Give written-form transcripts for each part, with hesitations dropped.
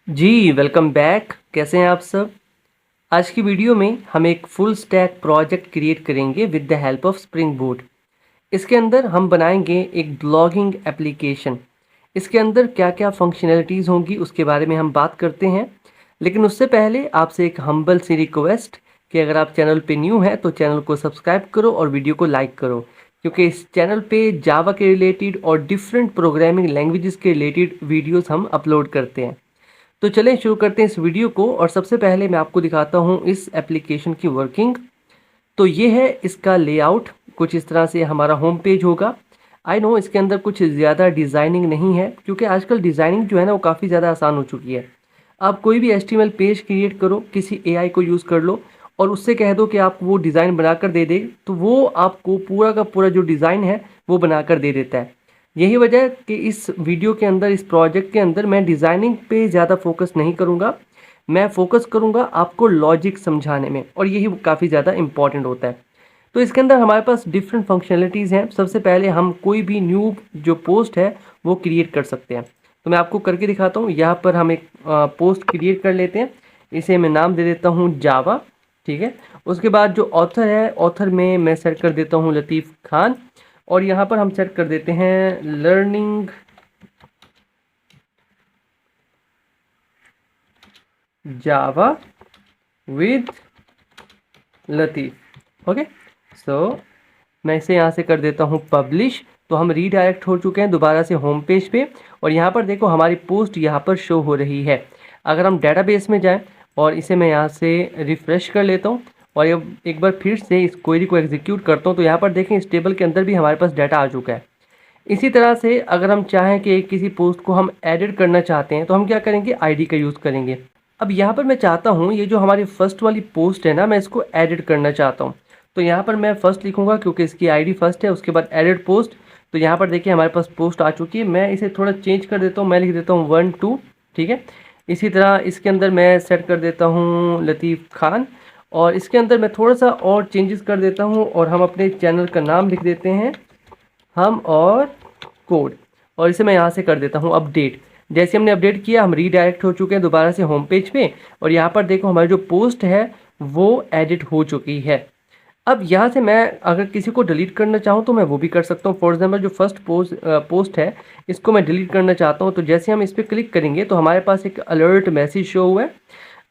जी, welcome back. कैसे हैं आप सब? आज की वीडियो में हम एक फुल स्टैक प्रोजेक्ट क्रिएट करेंगे with the help of spring boat. इसके अंदर हम बनाएंगे एक ब्लॉगिंग एप्लीकेशन। इसके अंदर क्या-क्या फंक्शनैलिटीज़ होंगी उसके बारे में हम बात करते हैं। लेकिन उससे पहले आपसे एक हम्बल सी रिक्वेस्ट कि अगर आप चैनल पे न्यू हैं तो चैनल को सब्सक्राइब करो और वीडियो को लाइक करो, क्योंकि इस चैनल पे जावा के रिलेटेड और डिफरेंट प्रोग्रामिंग लैंग्वेजेस के रिलेटेड वीडियोस हम अपलोड करते हैं। तो चलें शुरू करते हैं इस वीडियो को। और सबसे पहले मैं आपको दिखाता हूँ इस एप्लीकेशन की वर्किंग। तो ये है इसका लेआउट, कुछ इस तरह से हमारा होम पेज होगा। आई नो इसके अंदर कुछ ज़्यादा डिज़ाइनिंग नहीं है, क्योंकि आजकल डिज़ाइनिंग जो है ना वो काफ़ी ज़्यादा आसान हो चुकी है। आप कोई भी HTML पेज क्रिएट करो, किसी AI को यूज़ कर लो और उससे कह दो कि आप वो डिज़ाइन बनाकर दे दे, तो वो आपको पूरा का पूरा जो डिज़ाइन है वो बनाकर दे देता है। यही वजह है कि इस वीडियो के अंदर, इस प्रोजेक्ट के अंदर मैं डिज़ाइनिंग पे ज़्यादा फोकस नहीं करूँगा। मैं फोकस करूँगा आपको लॉजिक समझाने में, और यही काफ़ी ज़्यादा इम्पॉर्टेंट होता है। तो इसके अंदर हमारे पास डिफरेंट फंक्शनैलिटीज़ हैं। सबसे पहले हम कोई भी न्यू जो पोस्ट है वो क्रिएट कर सकते हैं। तो मैं आपको करके दिखाता हूँ। यहाँ पर हम एक पोस्ट क्रिएट कर लेते हैं। इसे मैं नाम दे देता हूँ जावा, ठीक है। उसके बाद जो ऑथर है, ऑथर में मैं सेट कर देता हूँ लतीफ़ खान, और यहाँ पर हम सेट कर देते हैं learning Java with Latif. Okay, so मैं इसे यहाँ से कर देता हूँ पब्लिश। तो हम रीडायरेक्ट हो चुके हैं दोबारा से होम पेज पे, और यहाँ पर देखो हमारी पोस्ट यहाँ पर शो हो रही है। अगर हम डेटाबेस में जाएं और इसे मैं यहाँ से रिफ़्रेश कर लेता हूँ और ये एक बार फिर से इस क्वेरी को एग्जीक्यूट करता हूँ, तो यहाँ पर देखें इस टेबल के अंदर भी हमारे पास डाटा आ चुका है। इसी तरह से अगर हम चाहें कि किसी पोस्ट को हम एडिट करना चाहते हैं तो हम क्या करेंगे, आईडी का यूज़ करेंगे। अब यहाँ पर मैं चाहता हूँ ये जो हमारी फर्स्ट वाली पोस्ट है ना, मैं इसको एडिट करना चाहता हूँ। तो यहाँ पर मैं फर्स्ट लिखूँगा क्योंकि इसकी आईडी फर्स्ट है। उसके बाद एडिट पोस्ट। तो यहाँ पर देखिए हमारे पास पोस्ट आ चुकी है। मैं इसे थोड़ा चेंज कर देता हूँ, मैं लिख देता हूँ 1 2, ठीक है। इसी तरह इसके अंदर मैं सेट कर देता हूँ लतीफ़ खान, और इसके अंदर मैं थोड़ा सा और चेंजेस कर देता हूँ और हम अपने चैनल का नाम लिख देते हैं हम और कोड, और इसे मैं यहाँ से कर देता हूँ अपडेट। जैसे हमने अपडेट किया हम रीडायरेक्ट हो चुके हैं दोबारा से होम पेज पे, और यहाँ पर देखो हमारी जो पोस्ट है वो एडिट हो चुकी है। अब यहाँ से मैं अगर किसी को डिलीट करना चाहूँ तो मैं वो भी कर सकता हूँ। फॉर एग्जाम्पल जो फर्स्ट पोस्ट है, इसको मैं डिलीट करना चाहता हूँ, तो जैसे हम इस पर क्लिक करेंगे तो हमारे पास एक अलर्ट मैसेज शो हुआ है,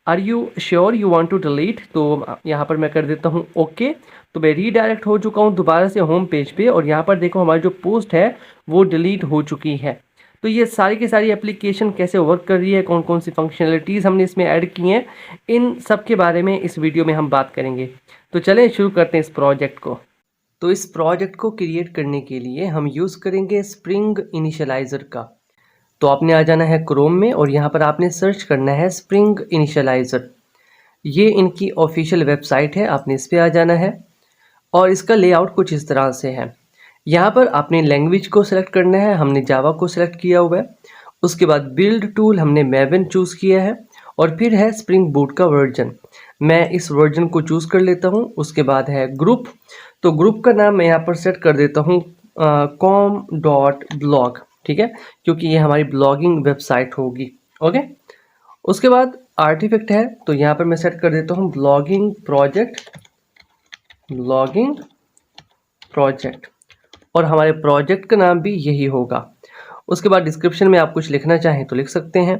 are you sure you want to delete. तो यहाँ पर मैं कर देता हूँ ओके। तो मैं रीडायरेक्ट हो चुका हूँ दोबारा से होम पेज पे, और यहाँ पर देखो हमारी जो पोस्ट है वो डिलीट हो चुकी है। तो ये सारी की सारी एप्लीकेशन कैसे वर्क कर रही है, कौन कौन सी फंक्शनलिटीज़ हमने इसमें ऐड की हैं, इन सब के बारे में इस वीडियो में हम बात करेंगे। तो चलें शुरू करते हैं इस प्रोजेक्ट को। तो इस प्रोजेक्ट को क्रिएट करने के लिए हम यूज़ करेंगे स्प्रिंग इनिशियलाइज़र का। तो आपने आ जाना है क्रोम में और यहाँ पर आपने सर्च करना है स्प्रिंग इनिशियलाइज़र। ये इनकी ऑफिशियल वेबसाइट है, आपने इस पे आ जाना है। और इसका लेआउट कुछ इस तरह से है। यहाँ पर आपने लैंग्वेज को सिलेक्ट करना है, हमने जावा को सिलेक्ट किया हुआ है। उसके बाद बिल्ड टूल हमने मैवन चूज़ किया है, और फिर है स्प्रिंग बूट का वर्जन। मैं इस वर्जन को चूज़ कर लेता हूँ। उसके बाद है ग्रुप। तो ग्रुप का नाम मैं यहाँ पर सेट कर देता हूँ com.blog, ठीक है, क्योंकि ये हमारी ब्लॉगिंग वेबसाइट होगी। ओके, उसके बाद आर्टिफैक्ट है, तो यहाँ पर मैं सेट कर देता हूँ ब्लॉगिंग प्रोजेक्ट, और हमारे प्रोजेक्ट का नाम भी यही होगा। उसके बाद डिस्क्रिप्शन में आप कुछ लिखना चाहें तो लिख सकते हैं।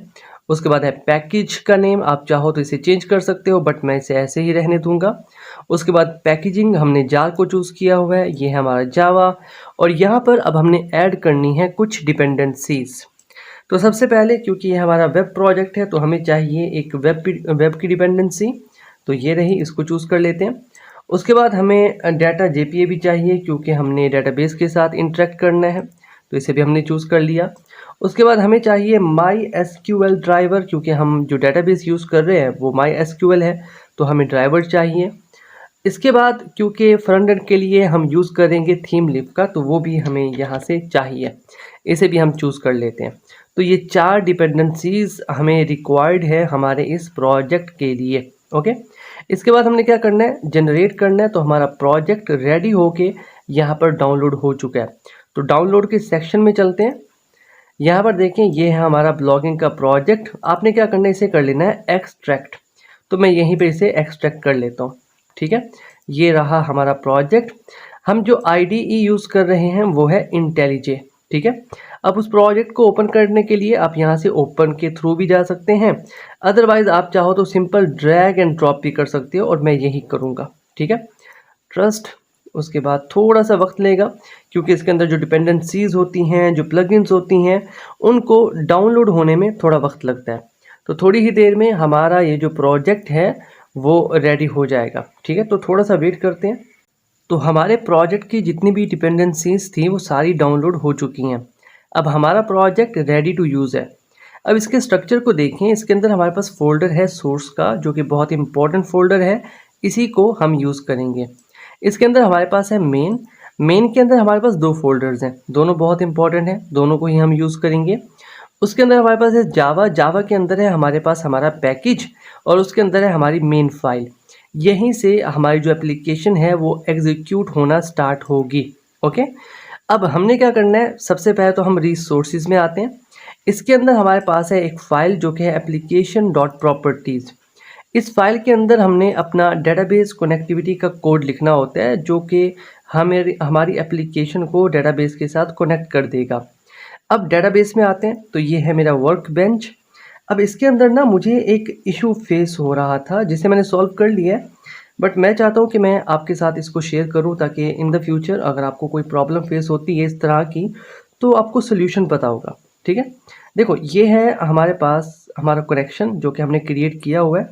उसके बाद है पैकेज का नेम, आप चाहो तो इसे चेंज कर सकते हो, बट मैं इसे ऐसे ही रहने दूंगा। उसके बाद पैकेजिंग हमने जार को चूज़ किया हुआ है, ये है हमारा जावा। और यहाँ पर अब हमने ऐड करनी है कुछ डिपेंडेंसीज। तो सबसे पहले क्योंकि ये हमारा वेब प्रोजेक्ट है तो हमें चाहिए एक वेब की डिपेंडेंसी। तो ये रही, इसको चूज़ कर लेते हैं। उसके बाद हमें डाटा JPA भी चाहिए क्योंकि हमने डाटाबेस के साथ इंटरेक्ट करना है, तो इसे भी हमने चूज़ कर लिया। उसके बाद हमें चाहिए MySQL ड्राइवर, क्योंकि हम जो डाटाबेस यूज़ कर रहे हैं वो MySQL है, तो हमें ड्राइवर चाहिए। इसके बाद क्योंकि फ्रंट एंड के लिए हम यूज़ करेंगे थीम लिप का, तो वो भी हमें यहाँ से चाहिए, इसे भी हम चूज़ कर लेते हैं। तो ये 4 डिपेंडेंसीज हमें रिक्वायर्ड है हमारे इस प्रोजेक्ट के लिए। ओके, इसके बाद हमने क्या करना है, जनरेट करना है। तो हमारा प्रोजेक्ट रेडी होके यहाँ पर डाउनलोड हो चुका है। तो डाउनलोड के सेक्शन में चलते हैं। यहाँ पर देखें ये है हमारा ब्लॉगिंग का प्रोजेक्ट। आपने क्या करना है, इसे कर लेना है एक्सट्रैक्ट। तो मैं यहीं पे इसे एक्सट्रैक्ट कर लेता हूँ। ठीक है, ये रहा हमारा प्रोजेक्ट। हम जो IDE यूज़ कर रहे हैं वो है इंटेलिजे। ठीक है, अब उस प्रोजेक्ट को ओपन करने के लिए आप यहाँ से ओपन के थ्रू भी जा सकते हैं, अदरवाइज आप चाहो तो सिंपल ड्रैग एंड ड्रॉप भी कर सकते हो, और मैं यही करूँगा। ठीक है, ट्रस्ट। उसके बाद थोड़ा सा वक्त लेगा, क्योंकि इसके अंदर जो डिपेंडेंसीज होती हैं, जो प्लगइन्स होती हैं, उनको डाउनलोड होने में थोड़ा वक्त लगता है। तो थोड़ी ही देर में हमारा ये जो प्रोजेक्ट है वो रेडी हो जाएगा। ठीक है, तो थोड़ा सा वेट करते हैं। तो हमारे प्रोजेक्ट की जितनी भी डिपेंडेंसीज थी वो सारी डाउनलोड हो चुकी हैं। अब हमारा प्रोजेक्ट रेडी टू यूज़ है। अब इसके स्ट्रक्चर को देखें, इसके अंदर हमारे पास फोल्डर है सोर्स का, जो कि बहुत इंपॉर्टेंट फोल्डर है, इसी को हम यूज़ करेंगे। इसके अंदर हमारे पास है मेन। मेन के अंदर हमारे पास दो फोल्डर्स हैं, दोनों बहुत इंपॉर्टेंट हैं, दोनों को ही हम यूज़ करेंगे। उसके अंदर हमारे पास है जावा। जावा के अंदर है हमारे पास हमारा पैकेज, और उसके अंदर है हमारी मेन फाइल। यहीं से हमारी जो एप्लीकेशन है वो एग्जीक्यूट होना स्टार्ट होगी। ओके, अब हमने क्या करना है, सबसे पहले तो हम रिसोर्सेज में आते हैं। इसके अंदर हमारे पास है एक फ़ाइल जो कि है एप्लीकेशन डॉट प्रॉपर्टीज़। इस फाइल के अंदर हमने अपना डेटाबेस कनेक्टिविटी का कोड लिखना होता है, जो कि हमारी एप्लीकेशन को डेटाबेस के साथ कनेक्ट कर देगा। अब डेटाबेस में आते हैं, तो ये है मेरा वर्क बेंच। अब इसके अंदर ना मुझे एक इशू फेस हो रहा था, जिसे मैंने सॉल्व कर लिया है, बट मैं चाहता हूँ कि मैं आपके साथ इसको शेयर करूँ, ताकि इन द फ्यूचर अगर आपको कोई प्रॉब्लम फेस होती है इस तरह की, तो आपको सोल्यूशन पता होगा। ठीक है, देखो ये है हमारे पास हमारा कनेक्शन जो कि हमने क्रिएट किया हुआ है।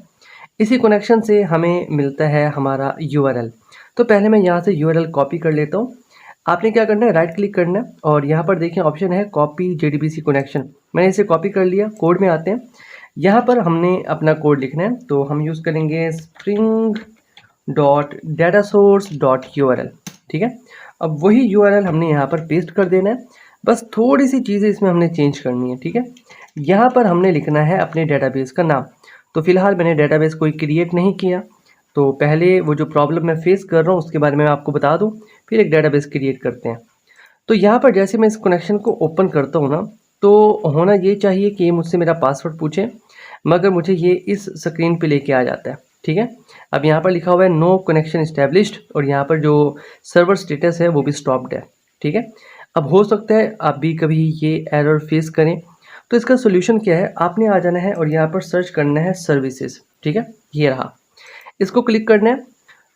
इसी कनेक्शन से हमें मिलता है हमारा URL। तो पहले मैं यहाँ से URL कॉपी कर लेता हूँ। आपने क्या करना है, राइट क्लिक करना है, और यहाँ पर देखिए ऑप्शन है कॉपी JDBC कनेक्शन। मैंने इसे कॉपी कर लिया। कोड में आते हैं, यहाँ पर हमने अपना कोड लिखना है, तो हम यूज़ करेंगे spring dot data source dot URL। ठीक है, अब वही URL हमने यहाँ पर पेस्ट कर देना है। बस थोड़ी सी चीज़ें इसमें हमने चेंज करनी है। ठीक है, यहाँ पर हमने लिखना है अपने डेटाबेस का नाम। तो फिलहाल मैंने डेटाबेस कोई क्रिएट नहीं किया, तो पहले वो जो प्रॉब्लम मैं फेस कर रहा हूँ उसके बारे में मैं आपको बता दूँ, फिर एक डेटाबेस क्रिएट करते हैं। तो यहाँ पर जैसे मैं इस कनेक्शन को ओपन करता हूँ ना, तो होना ये चाहिए कि ये मुझसे मेरा पासवर्ड पूछे, मगर मुझे ये इस स्क्रीन पे लेके आ जाता है। ठीक है, अब यहाँ पर लिखा हुआ है नो कनेक्शन इस्टेब्लिश्ड, और यहाँ पर जो सर्वर स्टेटस है वो भी स्टॉप्ड है। ठीक है, अब हो सकता है आप भी कभी ये एरर फेस करें, तो इसका सोल्यूशन क्या है, आपने आ जाना है और यहाँ पर सर्च करना है सर्विसेज। ठीक है, ये रहा, इसको क्लिक करना है।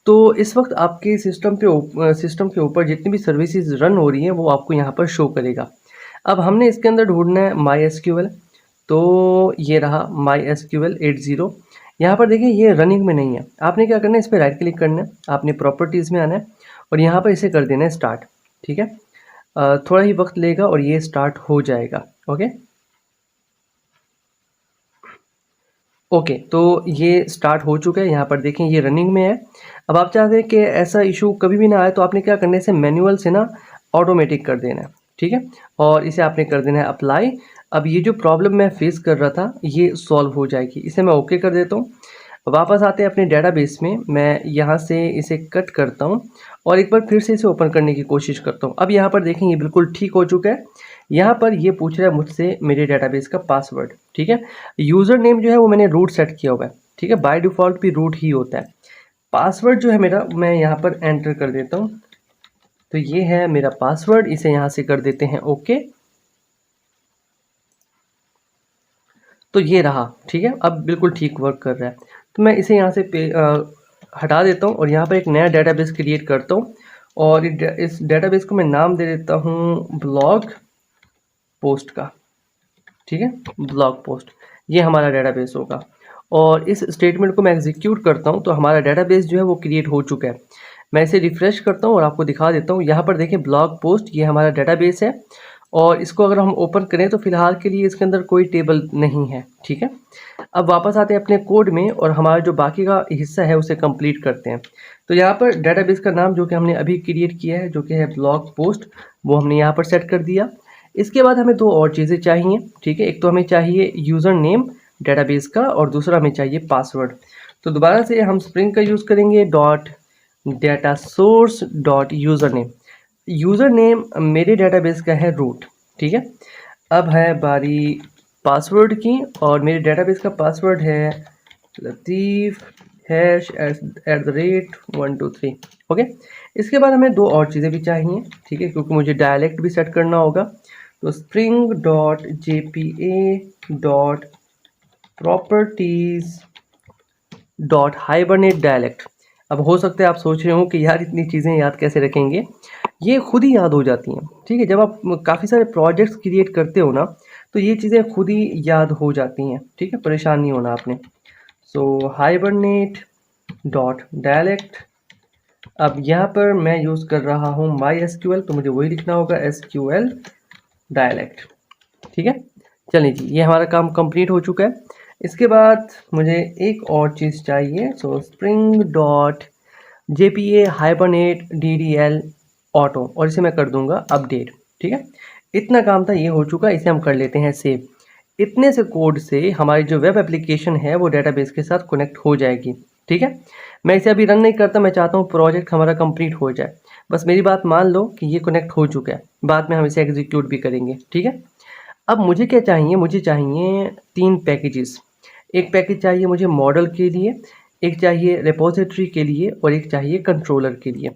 तो इस वक्त आपके सिस्टम के ऊपर जितनी भी सर्विसेज रन हो रही हैं वो आपको यहाँ पर शो करेगा। अब हमने इसके अंदर ढूंढना है MySQL। तो ये रहा MySQL 80। यहाँ पर देखिए ये रनिंग में नहीं है। आपने क्या करना है, इस पर राइट क्लिक करना है, आपने प्रॉपर्टीज़ में आना है, और यहाँ पर इसे कर देना है स्टार्ट। ठीक है, थोड़ा ही वक्त लेगा और ये स्टार्ट हो जाएगा। ओके ओके, तो ये स्टार्ट हो चुका है। यहाँ पर देखें ये रनिंग में है। अब आप चाहते हैं कि ऐसा इशू कभी भी ना आए, तो आपने क्या करना है, इसे मैनुअल से ना ऑटोमेटिक कर देना है। ठीक है, और इसे आपने कर देना है अप्लाई। अब ये जो प्रॉब्लम मैं फेस कर रहा था ये सॉल्व हो जाएगी। इसे मैं ओके कर देता हूँ। वापस आते हैं अपने डेटाबेस में, मैं यहाँ से इसे कट करता हूँ और एक बार फिर से इसे ओपन करने की कोशिश करता हूँ। अब यहाँ पर देखें ये बिल्कुल ठीक हो चुका है। यहाँ पर ये पूछ रहा है मुझसे मेरे डेटाबेस का पासवर्ड। ठीक है, यूज़र नेम जो है वो मैंने रूट सेट किया हुआ है। ठीक है, बाय डिफ़ॉल्ट भी रूट ही होता है। पासवर्ड जो है मेरा, मैं यहाँ पर एंटर कर देता हूँ। तो ये है मेरा पासवर्ड, इसे यहाँ से कर देते हैं ओके। तो ये रहा। ठीक है, अब बिल्कुल ठीक वर्क कर रहा है। तो मैं इसे यहाँ से हटा देता हूँ और यहाँ पर एक नया डेटाबेस क्रिएट करता हूँ, और इस डेटाबेस को मैं नाम दे देता हूँ ब्लॉग पोस्ट का। ठीक है, ब्लॉग पोस्ट, ये हमारा डेटाबेस होगा। और इस स्टेटमेंट को मैं एग्जीक्यूट करता हूँ तो हमारा डेटाबेस जो है वो क्रिएट हो चुका है। मैं इसे रिफ़्रेश करता हूँ और आपको दिखा देता हूँ। यहाँ पर देखिए ब्लॉग पोस्ट, ये हमारा डेटाबेस है, और इसको अगर हम ओपन करें तो फ़िलहाल के लिए इसके अंदर कोई टेबल नहीं है। ठीक है, अब वापस आते हैं अपने कोड में और हमारा जो बाकी का हिस्सा है उसे कंप्लीट करते हैं। तो यहाँ पर डेटाबेस का नाम जो कि हमने अभी क्रिएट किया है, जो कि है ब्लॉग पोस्ट, वो हमने यहाँ पर सेट कर दिया। इसके बाद हमें दो और चीज़ें चाहिए। ठीक है, एक तो हमें चाहिए यूज़र नेम डेटाबेस का, और दूसरा हमें चाहिए पासवर्ड। तो दोबारा से हम स्प्रिंग का यूज़ करेंगे dot data source dot user name. User name मेरे डेटाबेस का है रूट। ठीक है, अब है बारी पासवर्ड की, और मेरे डेटाबेस का पासवर्ड है लतीफ़ हैश @123। ओके। इसके बाद हमें दो और चीज़ें भी चाहिए, ठीक है, क्योंकि मुझे डायलेक्ट भी सेट करना होगा। तो spring dot jpa dot properties dot hibernate dialect. अब हो सकता है आप सोच रहे हो कि यार इतनी चीज़ें याद कैसे रखेंगे, ये खुद ही याद हो जाती हैं, ठीक है। जब आप काफ़ी सारे प्रोजेक्ट्स क्रिएट करते हो ना, तो ये चीज़ें खुद ही याद हो जाती हैं, ठीक है, परेशान नहीं होना आपने। सो हाइबरनेट डॉट डायलेक्ट। अब यहाँ पर मैं यूज़ कर रहा हूँ MySQL, तो मुझे वही लिखना होगा SQL डायलेक्ट, ठीक है। चलिए जी, ये हमारा काम कंप्लीट हो चुका है। इसके बाद मुझे एक और चीज़ चाहिए। सो spring dot JPA hibernate DDL auto, और इसे मैं कर दूंगा अपडेट, ठीक है। इतना काम था, ये हो चुका, इसे हम कर लेते हैं सेव। इतने से कोड से हमारी जो वेब एप्लीकेशन है वो डेटाबेस के साथ कनेक्ट हो जाएगी, ठीक है। मैं इसे अभी रन नहीं करता, मैं चाहता हूँ प्रोजेक्ट हमारा कंप्लीट हो जाए। बस मेरी बात मान लो कि ये कनेक्ट हो चुका है, बाद में हम इसे एग्जीक्यूट भी करेंगे, ठीक है। अब मुझे क्या चाहिए, मुझे चाहिए 3 पैकेजेस। एक पैकेज चाहिए मुझे मॉडल के लिए, एक चाहिए रिपोजिटरी के लिए, और एक चाहिए कंट्रोलर के लिए।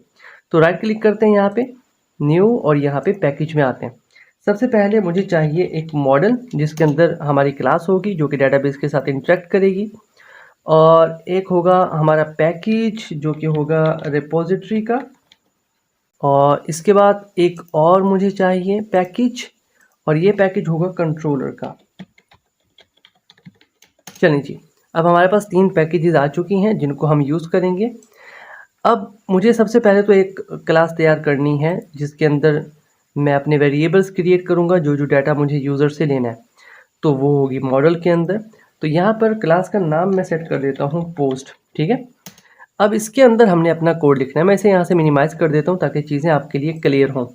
तो राइट क्लिक करते हैं यहाँ पे, न्यू, और यहाँ पे पैकेज में आते हैं। सबसे पहले मुझे चाहिए एक मॉडल जिसके अंदर हमारी क्लास होगी जो कि डेटाबेस के साथ इंटरेक्ट करेगी, और एक होगा हमारा पैकेज जो कि होगा रिपोजिटरी का, और इसके बाद एक और मुझे चाहिए पैकेज, और ये पैकेज होगा कंट्रोलर का। चलिए जी, अब हमारे पास 3 पैकेजेस आ चुकी हैं जिनको हम यूज़ करेंगे। अब मुझे सबसे पहले तो एक क्लास तैयार करनी है जिसके अंदर मैं अपने वेरिएबल्स क्रिएट करूँगा, जो जो डाटा मुझे यूज़र से लेना है, तो वो होगी मॉडल के अंदर। तो यहाँ पर क्लास का नाम मैं सेट कर देता हूँ पोस्ट, ठीक है। अब इसके अंदर हमने अपना कोड लिखना है। मैं इसे यहाँ से मिनिमाइज़ कर देता हूँ ताकि चीज़ें आपके लिए क्लियर हों।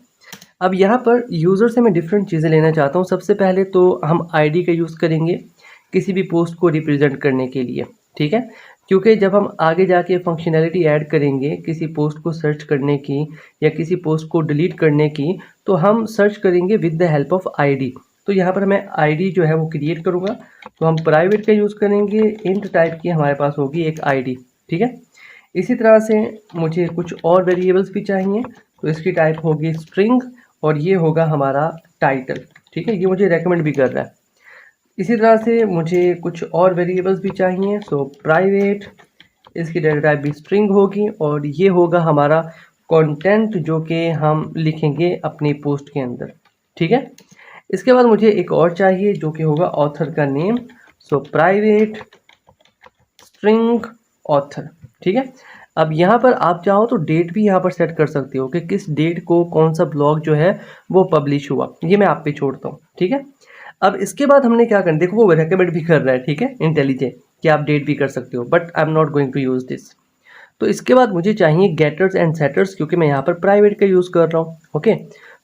अब यहाँ पर यूज़र से मैं डिफरेंट चीज़ें लेना चाहता हूँ। सबसे पहले तो हम आईडी का यूज़ करेंगे किसी भी पोस्ट को रिप्रेजेंट करने के लिए, ठीक है। क्योंकि जब हम आगे जाके फंक्शनैलिटी ऐड करेंगे किसी पोस्ट को सर्च करने की या किसी पोस्ट को डिलीट करने की, तो हम सर्च करेंगे with the help of ID. तो यहाँ पर मैं आईडी जो है वो क्रिएट करूँगा। तो हम प्राइवेट का यूज़ करेंगे, इंट टाइप की हमारे पास होगी एक आईडी, ठीक है। इसी तरह से मुझे कुछ और वेरिएबल्स भी चाहिए, तो इसकी टाइप होगी स्ट्रिंग, और ये होगा हमारा टाइटल, ठीक है। ये मुझे रेकमेंड भी कर रहा है। इसी तरह से मुझे कुछ और वेरिएबल्स भी चाहिए। सो प्राइवेट, इसकी डाटा टाइप भी स्ट्रिंग होगी, और ये होगा हमारा कंटेंट जो कि हम लिखेंगे अपनी पोस्ट के अंदर, ठीक है। इसके बाद मुझे एक और चाहिए जो कि होगा ऑथर का name. So private string author, ठीक है। अब यहाँ पर आप चाहो तो डेट भी यहाँ पर सेट कर सकते हो कि किस डेट को कौन सा ब्लॉग जो है वो पब्लिश हुआ, ये मैं आप पे छोड़ता हूँ, ठीक है। अब इसके बाद हमने क्या करना, देखो वो रेकमेंड भी कर रहा है, ठीक है, इंटेलिजेंट, कि आप डेट भी कर सकते हो, but I am not going to use this. तो इसके बाद मुझे चाहिए गेटर्स एंड सेटर्स, क्योंकि मैं यहाँ पर प्राइवेट का यूज़ कर रहा हूँ, ओके।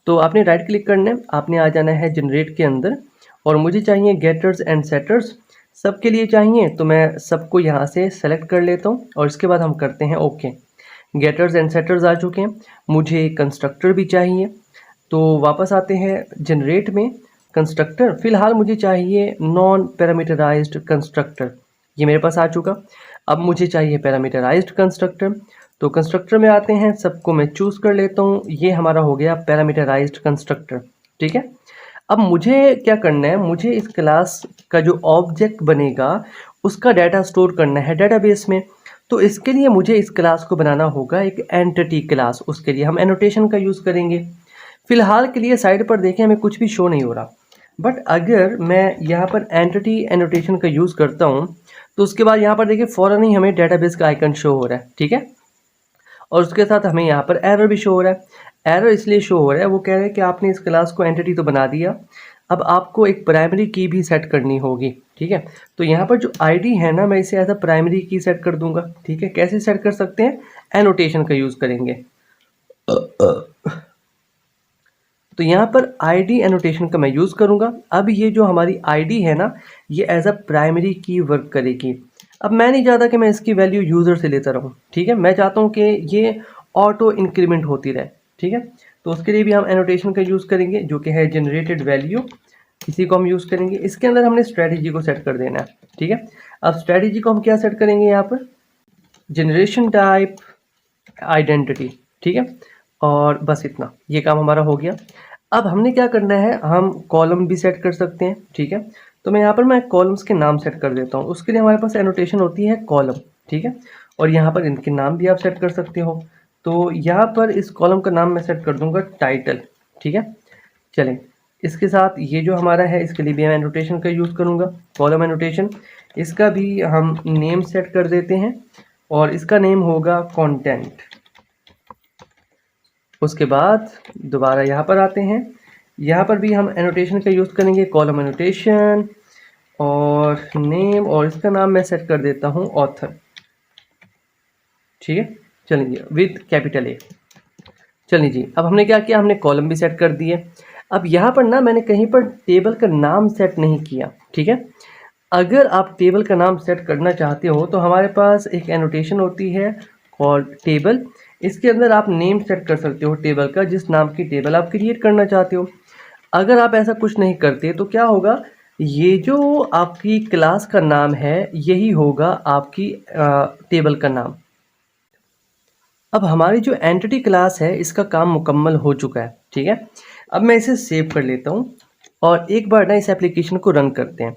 तो आपने राइट क्लिक करना है, आपने आ जाना है जनरेट के अंदर, और मुझे चाहिए गेटर्स एंड सेटर्स, सबके लिए चाहिए। तो मैं सबको यहाँ से सेलेक्ट कर लेता हूँ, और इसके बाद हम करते हैं ओके। गेटर्स एंड सेटर्स आ चुके हैं। मुझे कंस्ट्रक्टर भी चाहिए, तो वापस आते हैं जनरेट में। कंस्ट्रक्टर फ़िलहाल मुझे चाहिए नॉन पैरामीटराइज्ड कंस्ट्रक्टर, ये मेरे पास आ चुका। अब मुझे चाहिए पैरामीटराइज्ड कंस्ट्रक्टर, तो कंस्ट्रक्टर में आते हैं, सबको मैं चूज़ कर लेता हूँ। ये हमारा हो गया पैरामीटराइज्ड कंस्ट्रक्टर, ठीक है। अब मुझे क्या करना है, मुझे इस क्लास का जो ऑब्जेक्ट बनेगा उसका डाटा स्टोर करना है डेटाबेस में। तो इसके लिए मुझे इस क्लास को बनाना होगा एक एंटिटी क्लास। उसके लिए हम एनोटेशन का यूज़ करेंगे। फिलहाल के लिए साइड पर देखें हमें कुछ भी शो नहीं हो रहा, बट अगर मैं यहाँ पर एंटिटी एनोटेशन का यूज़ करता हूँ तो उसके बाद यहाँ पर देखिए फ़ौरन ही हमें डेटाबेस का आइकन शो हो रहा है, ठीक है। और उसके साथ हमें यहाँ पर एरर भी शो हो रहा है। एरर इसलिए शो हो रहा है, वो कह रहे हैं कि आपने इस क्लास को एंटिटी तो बना दिया, अब आपको एक प्राइमरी की भी सेट करनी होगी, ठीक है। तो यहाँ पर जो आईडी है ना, मैं इसे एज अ प्राइमरी की सेट कर दूंगा, ठीक है। कैसे सेट कर सकते हैं, एनोटेशन का यूज़ करेंगे। तो यहाँ पर आईडी एनोटेशन का मैं यूज़ करूँगा। अब ये जो हमारी आईडी है ना, ये एज अ प्राइमरी की वर्क करेगी। अब मैं नहीं चाहता कि मैं इसकी वैल्यू यूज़र से लेता रहूँ, ठीक है। मैं चाहता हूँ कि ये ऑटो इंक्रीमेंट होती रहे, ठीक है। तो उसके लिए भी हम एनोटेशन का यूज़ करेंगे जो कि है जनरेटेड वैल्यू। इसी को हम यूज़ करेंगे। इसके अंदर हमने स्ट्रेटजी को सेट कर देना है, ठीक है। अब स्ट्रेटजी को हम क्या सेट करेंगे यहाँ पर, जनरेशन टाइप आइडेंटिटी, ठीक है। और बस इतना, ये काम हमारा हो गया। अब हमने क्या करना है, हम कॉलम भी सेट कर सकते हैं, ठीक है। तो मैं यहाँ पर मैं कॉलम्स के नाम सेट कर देता हूँ। उसके लिए हमारे पास एनोटेशन होती है कॉलम, ठीक है। और यहाँ पर इनके नाम भी आप सेट कर सकते हो। तो यहाँ पर इस कॉलम का नाम मैं सेट कर दूंगा टाइटल, ठीक है। चलें, इसके साथ ये जो हमारा है इसके लिए भी मैं एनोटेशन का यूज़ करूँगा, कॉलम एनोटेशन। इसका भी हम नेम सेट कर देते हैं और इसका नेम होगा कंटेंट। उसके बाद दोबारा यहाँ पर आते हैं, यहाँ पर भी हम एनोटेशन का यूज़ करेंगे, कॉलम एनोटेशन और नेम, और इसका नाम मैं सेट कर देता हूँ ऑथर, ठीक है। चलिए विद कैपिटल ए। चलिए जी, अब हमने क्या किया, हमने कॉलम भी सेट कर दिए। अब यहाँ पर ना मैंने कहीं पर टेबल का नाम सेट नहीं किया, ठीक है। अगर आप टेबल का नाम सेट करना चाहते हो तो हमारे पास एक एनोटेशन होती है कॉल्ड टेबल। इसके अंदर आप नेम सेट कर सकते हो टेबल का, जिस नाम की टेबल आप क्रिएट करना चाहते हो। अगर आप ऐसा कुछ नहीं करते तो क्या होगा, ये जो आपकी क्लास का नाम है यही होगा आपकी टेबल का नाम। अब हमारी जो एंटिटी क्लास है इसका काम मुकम्मल हो चुका है, ठीक है। अब मैं इसे सेव कर लेता हूँ और एक बार ना इस एप्लीकेशन को रन करते हैं।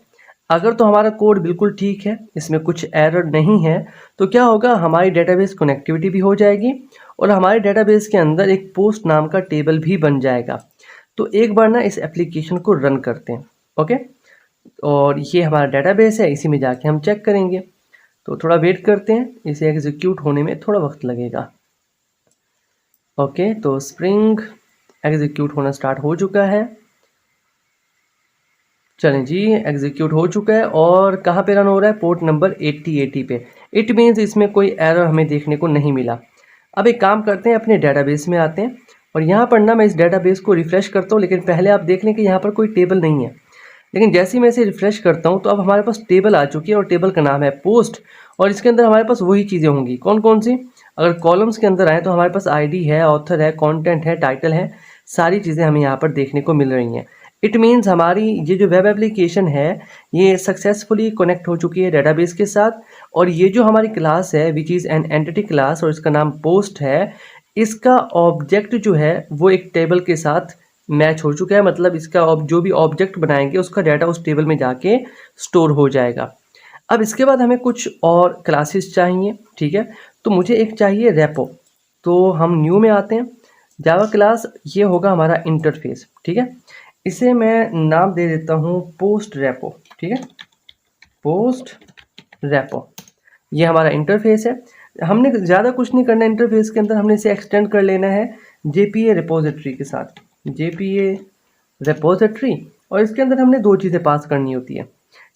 अगर तो हमारा कोड बिल्कुल ठीक है, इसमें कुछ एरर नहीं है, तो क्या होगा, हमारी डेटाबेस कनेक्टिविटी भी हो जाएगी और हमारे डेटाबेस के अंदर एक पोस्ट नाम का टेबल भी बन जाएगा। तो एक बार ना इस एप्लीकेशन को रन करते हैं, ओके। और ये हमारा डेटाबेस है, इसी में जाके हम चेक करेंगे। तो थोड़ा वेट करते हैं, इसे एग्जीक्यूट होने में थोड़ा वक्त लगेगा। ओके, तो स्प्रिंग एग्जीक्यूट होना स्टार्ट हो चुका है। चलें जी, एग्जीक्यूट हो चुका है और कहाँ पे रन हो रहा है, पोर्ट नंबर 8080 पे। इट मीन्स इसमें कोई एरर हमें देखने को नहीं मिला। अब एक काम करते हैं, अपने डेटाबेस में आते हैं और यहाँ पर ना मैं इस डेटाबेस को रिफ़्रेश करता हूँ, लेकिन पहले आप देख लें कि यहाँ पर कोई टेबल नहीं है। लेकिन जैसे ही मैं इसे रिफ़्रेश करता हूँ तो अब हमारे पास टेबल आ चुकी है और टेबल का नाम है पोस्ट। और इसके अंदर हमारे पास वही चीज़ें होंगी, कौन कौन सी, अगर कॉलम्स के अंदर आए तो हमारे पास आईडी है, ऑथर है, कंटेंट है, टाइटल है, सारी चीज़ें हमें यहाँ पर देखने को मिल रही हैं। इट मीन्स हमारी ये जो वेब एप्लीकेशन है ये सक्सेसफुली कनेक्ट हो चुकी है डेटाबेस के साथ। और ये जो हमारी क्लास है which is an entity class और इसका नाम पोस्ट है, इसका ऑब्जेक्ट जो है वो एक टेबल के साथ मैच हो चुका है। मतलब इसका जो भी ऑब्जेक्ट बनाएंगे उसका डाटा उस टेबल में जाके स्टोर हो जाएगा। अब इसके बाद हमें कुछ और क्लासेस चाहिए, ठीक है। तो मुझे एक चाहिए रेपो। तो हम न्यू में आते हैं, जावा क्लास, ये होगा हमारा इंटरफेस, ठीक है। इसे मैं नाम दे देता हूँ पोस्ट रेपो, ठीक है, पोस्ट रेपो। ये हमारा इंटरफेस है। हमने ज़्यादा कुछ नहीं करना है इंटरफेस के अंदर, हमने इसे एक्सटेंड कर लेना है JPA रिपोजिटरी के साथ, JPA रिपोजिटरी। और इसके अंदर हमने दो चीज़ें पास करनी होती है।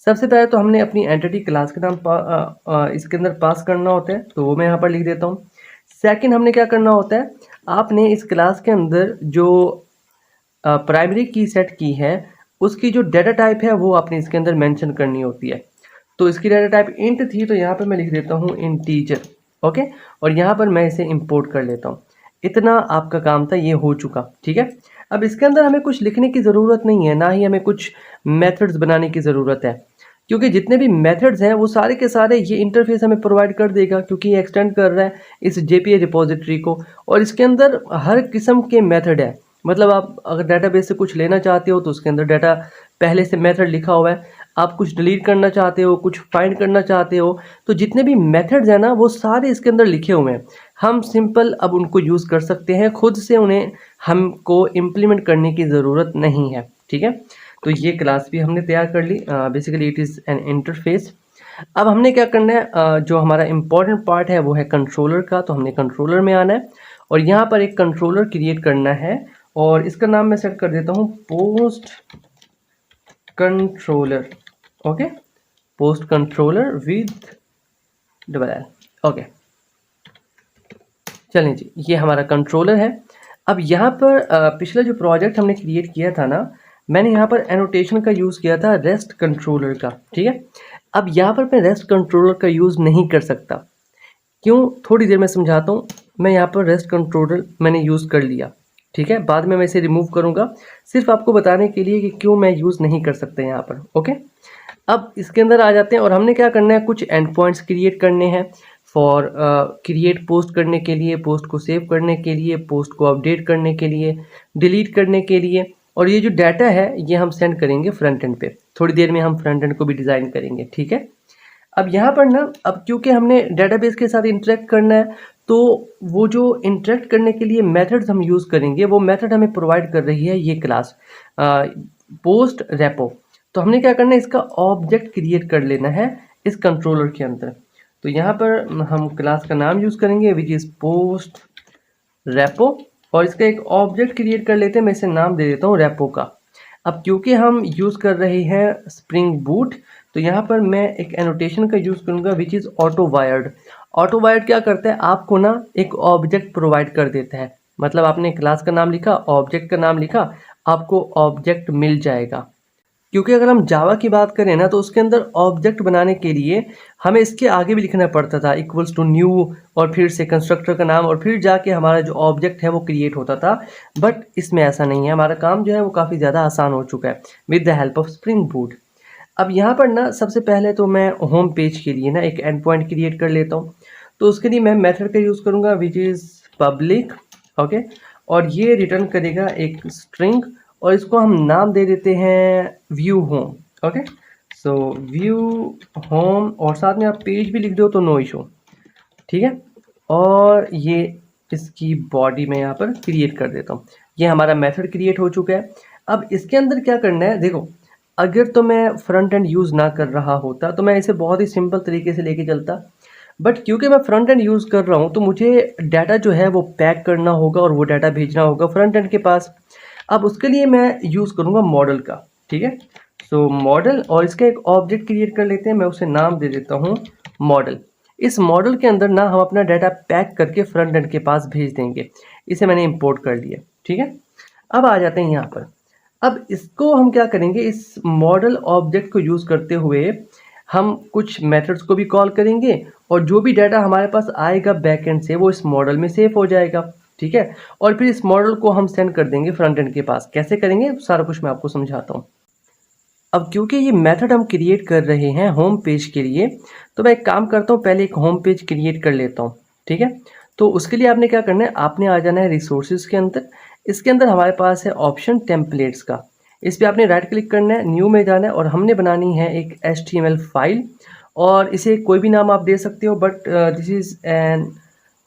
सबसे पहले तो हमने अपनी एंटिटी क्लास के नाम इसके अंदर पास करना होता है, तो वो मैं यहाँ पर लिख देता हूँ। सेकंड हमने क्या करना होता है, आपने इस क्लास के अंदर जो प्राइमरी की सेट की है उसकी जो डाटा टाइप है वो आपने इसके अंदर मेंशन करनी होती है। तो इसकी डाटा टाइप इंट थी, तो यहाँ पे मैं लिख देता हूँ इंटीजर, ओके। और यहाँ पर मैं इसे इंपोर्ट कर लेता हूँ। इतना आपका काम था, ये हो चुका, ठीक है। अब इसके अंदर हमें कुछ लिखने की ज़रूरत नहीं है, ना ही हमें कुछ मेथड्स बनाने की ज़रूरत है, क्योंकि जितने भी मेथड्स हैं वो सारे के सारे ये इंटरफेस हमें प्रोवाइड कर देगा, क्योंकि ये एक्सटेंड कर रहा है इस JPA रिपोजिटरी को। और इसके अंदर हर किस्म के मेथड है। मतलब आप अगर डेटाबेस से कुछ लेना चाहते हो तो उसके अंदर डाटा पहले से मेथड लिखा हुआ है। आप कुछ डिलीट करना चाहते हो, कुछ फाइंड करना चाहते हो, तो जितने भी मेथड्स हैं ना वो सारे इसके अंदर लिखे हुए हैं। हम सिंपल अब उनको यूज़ कर सकते हैं, खुद से उन्हें हमको इम्प्लीमेंट करने की ज़रूरत नहीं है, ठीक है। तो ये क्लास भी हमने तैयार कर ली। Basically it is an interface. अब हमने क्या करना है, जो हमारा इम्पॉर्टेंट पार्ट है वो है कंट्रोलर का। तो हमने कंट्रोलर में आना है और यहाँ पर एक कंट्रोलर क्रिएट करना है और इसका नाम मैं सेट कर देता हूँ post controller, okay, post controller with double L, okay. चलें जी, ये हमारा कंट्रोलर है। अब यहाँ पर पिछला जो प्रोजेक्ट हमने क्रिएट किया था ना, मैंने यहाँ पर एनोटेशन का यूज़ किया था रेस्ट कंट्रोलर का, ठीक है। अब यहाँ पर मैं रेस्ट कंट्रोलर का यूज़ नहीं कर सकता, क्यों, थोड़ी देर में समझाता हूँ। मैं यहाँ पर रेस्ट कंट्रोलर मैंने यूज़ कर लिया, ठीक है, बाद में मैं इसे रिमूव करूँगा, सिर्फ आपको बताने के लिए कि क्यों मैं यूज़ नहीं कर सकते यहाँ पर। ओके, अब इसके अंदर आ जाते हैं और हमने क्या करना है, कुछ एंड पॉइंट्स क्रिएट करने हैं फॉर क्रिएट पोस्ट करने के लिए, पोस्ट को सेव करने के लिए, पोस्ट को अपडेट करने के लिए, डिलीट करने के लिए। और ये जो डाटा है ये हम सेंड करेंगे फ्रंट एंड पे। थोड़ी देर में हम फ्रंट एंड को भी डिज़ाइन करेंगे, ठीक है। अब यहाँ पर ना, अब क्योंकि हमने डेटाबेस के साथ इंटरेक्ट करना है, तो वो जो इंटरेक्ट करने के लिए मेथड्स हम यूज़ करेंगे, वो मेथड हमें प्रोवाइड कर रही है ये क्लास पोस्ट रेपो। तो हमने क्या करना है, इसका ऑब्जेक्ट क्रिएट कर लेना है इस कंट्रोलर के अंदर। तो यहाँ पर हम क्लास का नाम यूज़ करेंगे विच इज़ पोस्ट रेपो, और इसका एक ऑब्जेक्ट क्रिएट कर लेते हैं। मैं इसे नाम दे देता हूँ रेपो का। अब क्योंकि हम यूज़ कर रहे हैं स्प्रिंग बूट, तो यहाँ पर मैं एक एनोटेशन का यूज़ करूँगा which is auto wired. Auto wired क्या करता है, आपको ना एक ऑब्जेक्ट प्रोवाइड कर देता है। मतलब आपने क्लास का नाम लिखा, ऑब्जेक्ट का नाम लिखा, आपको ऑब्जेक्ट मिल जाएगा। क्योंकि अगर हम जावा की बात करें ना, तो उसके अंदर ऑब्जेक्ट बनाने के लिए हमें इसके आगे भी लिखना पड़ता था इक्वल्स टू न्यू, और फिर से कंस्ट्रक्टर का नाम, और फिर जाके हमारा जो ऑब्जेक्ट है वो क्रिएट होता था। बट इसमें ऐसा नहीं है, हमारा काम जो है वो काफ़ी ज़्यादा आसान हो चुका है with the help of spring boot. अब यहाँ पर ना सबसे पहले तो मैं होम पेज के लिए ना एक एंड पॉइंट क्रिएट कर लेता हूँ। तो उसके लिए मैं मेथड का यूज़ करूँगा विच इज़ पब्लिक। ओके, और ये रिटर्न करेगा एक स्ट्रिंग, और इसको हम नाम दे देते हैं व्यू होम। ओके, सो व्यू होम, और साथ में आप पेज भी लिख दो तो नो इशू, ठीक है। और ये इसकी बॉडी में यहाँ पर क्रिएट कर देता हूँ। ये हमारा मेथड क्रिएट हो चुका है। अब इसके अंदर क्या करना है, देखो, अगर तो मैं फ्रंट एंड यूज़ ना कर रहा होता तो मैं इसे बहुत ही सिंपल तरीके से लेके चलता। बट क्योंकि मैं फ्रंट एंड यूज़ कर रहा हूँ, तो मुझे डाटा जो है वो पैक करना होगा और वो डाटा भेजना होगा फ्रंट एंड के पास। अब उसके लिए मैं यूज़ करूँगा मॉडल का, ठीक है। सो मॉडल, और इसका एक ऑब्जेक्ट क्रिएट कर लेते हैं, मैं उसे नाम दे देता हूँ मॉडल। इस मॉडल के अंदर ना हम अपना डाटा पैक करके फ्रंट एंड के पास भेज देंगे। इसे मैंने इंपोर्ट कर लिया, ठीक है। अब आ जाते हैं यहाँ पर। अब इसको हम क्या करेंगे, इस मॉडल ऑब्जेक्ट को यूज़ करते हुए हम कुछ मेथड्स को भी कॉल करेंगे, और जो भी डाटा हमारे पास आएगा बैकएंड से वो इस मॉडल में सेव हो जाएगा, ठीक है। और फिर इस मॉडल को हम सेंड कर देंगे फ्रंट एंड के पास। कैसे करेंगे सारा कुछ मैं आपको समझाता हूँ। अब क्योंकि ये मेथड हम क्रिएट कर रहे हैं होम पेज के लिए, तो मैं एक काम करता हूँ, पहले एक होम पेज क्रिएट कर लेता हूँ, ठीक है। तो उसके लिए आपने क्या करना है, आपने आ जाना है रिसोर्सेज के अंदर। इसके अंदर हमारे पास है ऑप्शन टेम्पलेट्स का। इस पर आपने राइट क्लिक करना है, न्यू में जाना है, और हमने बनानी है एक HTML फाइल, और इसे कोई भी नाम आप दे सकते हो, but this is an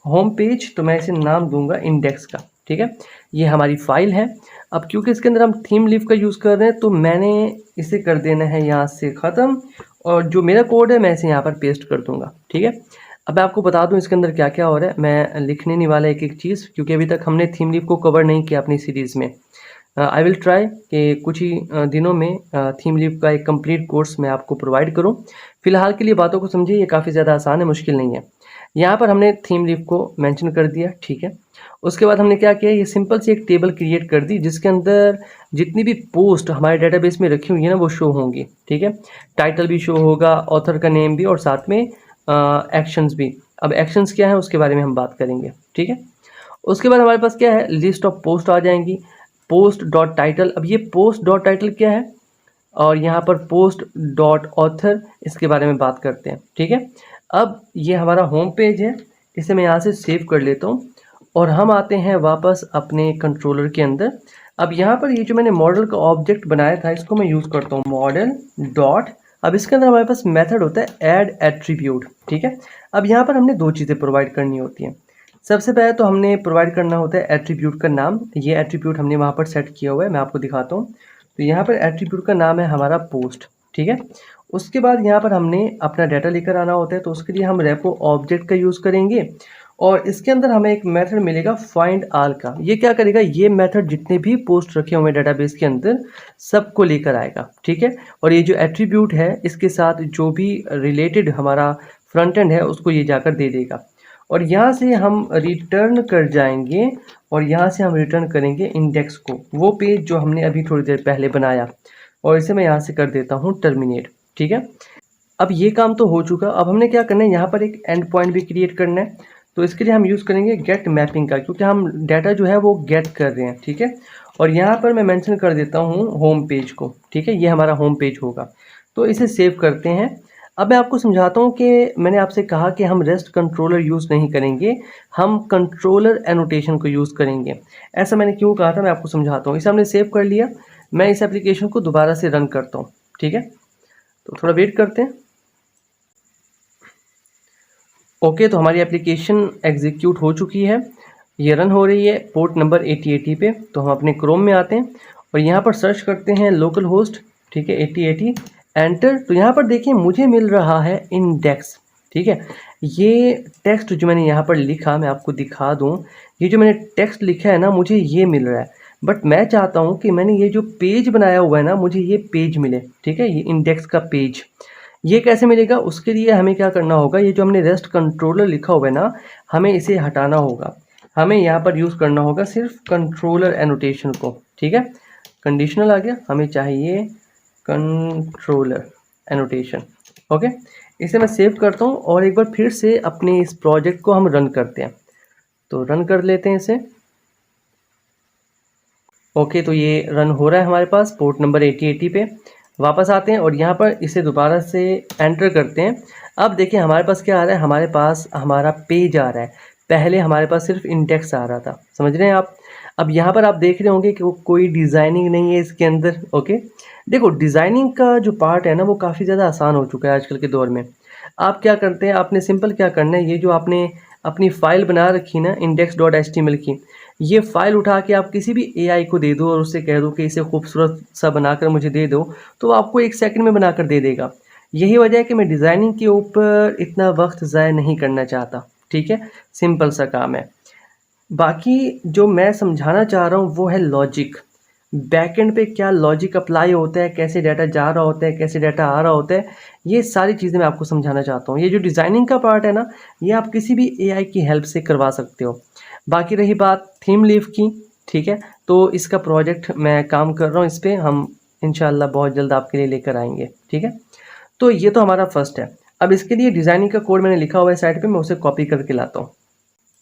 home page, तो मैं इसे नाम दूंगा इंडेक्स का, ठीक है। ये हमारी फाइल है। अब क्योंकि इसके अंदर हम थीम लीफ का यूज़ कर रहे हैं, तो मैंने इसे कर देना है यहाँ से ख़त्म, और जो मेरा कोड है मैं इसे यहाँ पर पेस्ट कर दूंगा, ठीक है। अब मैं आपको बता दूं इसके अंदर क्या क्या हो रहा है। मैं लिखने नहीं वाला एक एक चीज़, क्योंकि अभी तक हमने थीम लीफ को कवर नहीं किया अपनी सीरीज़ में। आई विल ट्राई कि कुछ ही दिनों में थीम लीफ का एक कंप्लीट कोर्स मैं आपको प्रोवाइड करूं। फिलहाल के लिए बातों को समझिए, ये काफ़ी ज़्यादा आसान है, मुश्किल नहीं है। यहाँ पर हमने थीम लीफ को मेंशन कर दिया, ठीक है। उसके बाद हमने क्या किया, ये सिंपल सी एक टेबल क्रिएट कर दी, जिसके अंदर जितनी भी पोस्ट हमारे डेटाबेस में रखी हुई है ना वो शो होंगी, ठीक है। टाइटल भी शो होगा, ऑथर का नेम भी, और साथ में एक्शंस भी। अब एक्शंस क्या है उसके बारे में हम बात करेंगे, ठीक है। उसके बाद हमारे पास क्या है, लिस्ट ऑफ पोस्ट आ जाएंगी, पोस्ट डॉट टाइटल। अब ये पोस्ट डॉट टाइटल क्या है, और यहाँ पर पोस्ट डॉट ऑथर, इसके बारे में बात करते हैं, ठीक है। अब ये हमारा होम पेज है, इसे मैं यहाँ से सेव कर लेता हूँ, और हम आते हैं वापस अपने कंट्रोलर के अंदर। अब यहाँ पर ये जो मैंने मॉडल का ऑब्जेक्ट बनाया था, इसको मैं यूज़ करता हूँ मॉडल डॉट। अब इसके अंदर हमारे पास मेथड होता है ऐड एट्रीब्यूट, ठीक है। अब यहाँ पर हमने दो चीज़ें प्रोवाइड करनी होती हैं। सबसे पहले तो हमने प्रोवाइड करना होता है एट्रीब्यूट का नाम। ये एट्रीब्यूट हमने वहाँ पर सेट किया हुआ है, मैं आपको दिखाता हूँ। तो यहाँ पर एट्रीब्यूट का नाम है हमारा पोस्ट, ठीक है। उसके बाद यहाँ पर हमने अपना डाटा लेकर आना होता है, तो उसके लिए हम रेपो ऑब्जेक्ट का यूज़ करेंगे, और इसके अंदर हमें एक मेथड मिलेगा फाइंड ऑल का। ये क्या करेगा, ये मेथड जितने भी पोस्ट रखे हुए हैं डेटाबेस के अंदर सबको लेकर आएगा, ठीक है। और ये जो एट्रीब्यूट है इसके साथ जो भी रिलेटेड हमारा फ्रंट एंड है उसको ये जाकर दे देगा, और यहाँ से हम रिटर्न कर जाएंगे, और यहाँ से हम रिटर्न करेंगे इंडेक्स को, वो पेज जो हमने अभी थोड़ी देर पहले बनाया। और इसे मैं यहाँ से कर देता हूँ टर्मिनेट, ठीक है। अब ये काम तो हो चुका। अब हमने क्या करना है, यहाँ पर एक एंड पॉइंट भी क्रिएट करना है। तो इसके लिए हम यूज़ करेंगे गेट मैपिंग का, क्योंकि हम डाटा जो है वो गेट कर रहे हैं, ठीक है। और यहाँ पर मैं मेंशन कर देता हूँ होम पेज को, ठीक है, ये हमारा होम पेज होगा। तो इसे सेव करते हैं। अब मैं आपको समझाता हूँ कि मैंने आपसे कहा कि हम रेस्ट कंट्रोलर यूज़ नहीं करेंगे, हम कंट्रोलर एनोटेशन को यूज़ करेंगे। ऐसा मैंने क्यों कहा था, मैं आपको समझाता हूँ। इसे हमने सेव कर लिया। मैं इस एप्लीकेशन को दोबारा से रन करता हूँ, ठीक है। तो थोड़ा वेट करते हैं। ओके, तो हमारी एप्लीकेशन एग्जीक्यूट हो चुकी है, ये रन हो रही है पोर्ट नंबर 8080 पे। तो हम अपने क्रोम में आते हैं और यहाँ पर सर्च करते हैं लोकल होस्ट, ठीक है, 8080 एंटर। तो यहाँ पर देखिए मुझे मिल रहा है इंडेक्स, ठीक है। ये टेक्स्ट जो मैंने यहाँ पर लिखा, मैं आपको दिखा दूँ, ये जो मैंने टेक्स्ट लिखा है ना, मुझे ये मिल रहा है। बट मैं चाहता हूँ कि मैंने ये जो पेज बनाया हुआ है ना, मुझे ये पेज मिले, ठीक है, ये इंडेक्स का पेज। ये कैसे मिलेगा, उसके लिए हमें क्या करना होगा, ये जो हमने रेस्ट कंट्रोलर लिखा हुआ है ना, हमें इसे हटाना होगा। हमें यहाँ पर यूज़ करना होगा सिर्फ कंट्रोलर एनोटेशन को, ठीक है। कंडीशनल आ गया, हमें चाहिए कंट्रोलर एनोटेशन। ओके, इसे मैं सेव करता हूँ और एक बार फिर से अपने इस प्रोजेक्ट को हम रन करते हैं। तो रन कर लेते हैं इसे। ओके, तो ये रन हो रहा है हमारे पास पोर्ट नंबर 8080 पे। वापस आते हैं और यहाँ पर इसे दोबारा से एंटर करते हैं। अब देखिए हमारे पास क्या आ रहा है, हमारे पास हमारा पेज आ रहा है। पहले हमारे पास सिर्फ इंडेक्स आ रहा था, समझ रहे हैं आप। अब यहाँ पर आप देख रहे होंगे कि वो कोई डिज़ाइनिंग नहीं है इसके अंदर। ओके, देखो डिज़ाइनिंग का जो पार्ट है ना, वो काफ़ी ज़्यादा आसान हो चुका है आजकल के दौर में। आप क्या करते हैं, आपने सिंपल क्या करना है, ये जो आपने अपनी फ़ाइल बना रखी ना index.html की, ये फ़ाइल उठा के आप किसी भी एआई को दे दो और उससे कह दो कि इसे खूबसूरत सा बनाकर मुझे दे दो, तो वो आपको 1 सेकंड में बनाकर दे देगा। यही वजह है कि मैं डिज़ाइनिंग के ऊपर इतना वक्त ज़ाया नहीं करना चाहता, ठीक है, सिंपल सा काम है। बाकी जो मैं समझाना चाह रहा हूँ वो है लॉजिक। बैकएंड पे क्या लॉजिक अप्लाई होता है, कैसे डाटा जा रहा होता है, कैसे डाटा आ रहा होता है, ये सारी चीज़ें मैं आपको समझाना चाहता हूँ। ये जो डिज़ाइनिंग का पार्ट है ना, ये आप किसी भी एआई की हेल्प से करवा सकते हो। बाकी रही बात थीम लीफ की, ठीक है, तो इसका प्रोजेक्ट मैं काम कर रहा हूँ, इस पे हम इंशाल्लाह बहुत जल्द आपके लिए लेकर आएंगे, ठीक है। तो ये तो हमारा फर्स्ट है। अब इसके लिए डिज़ाइनिंग का कोड मैंने लिखा हुआ है साइड पे, मैं उसे कॉपी करके लाता हूँ।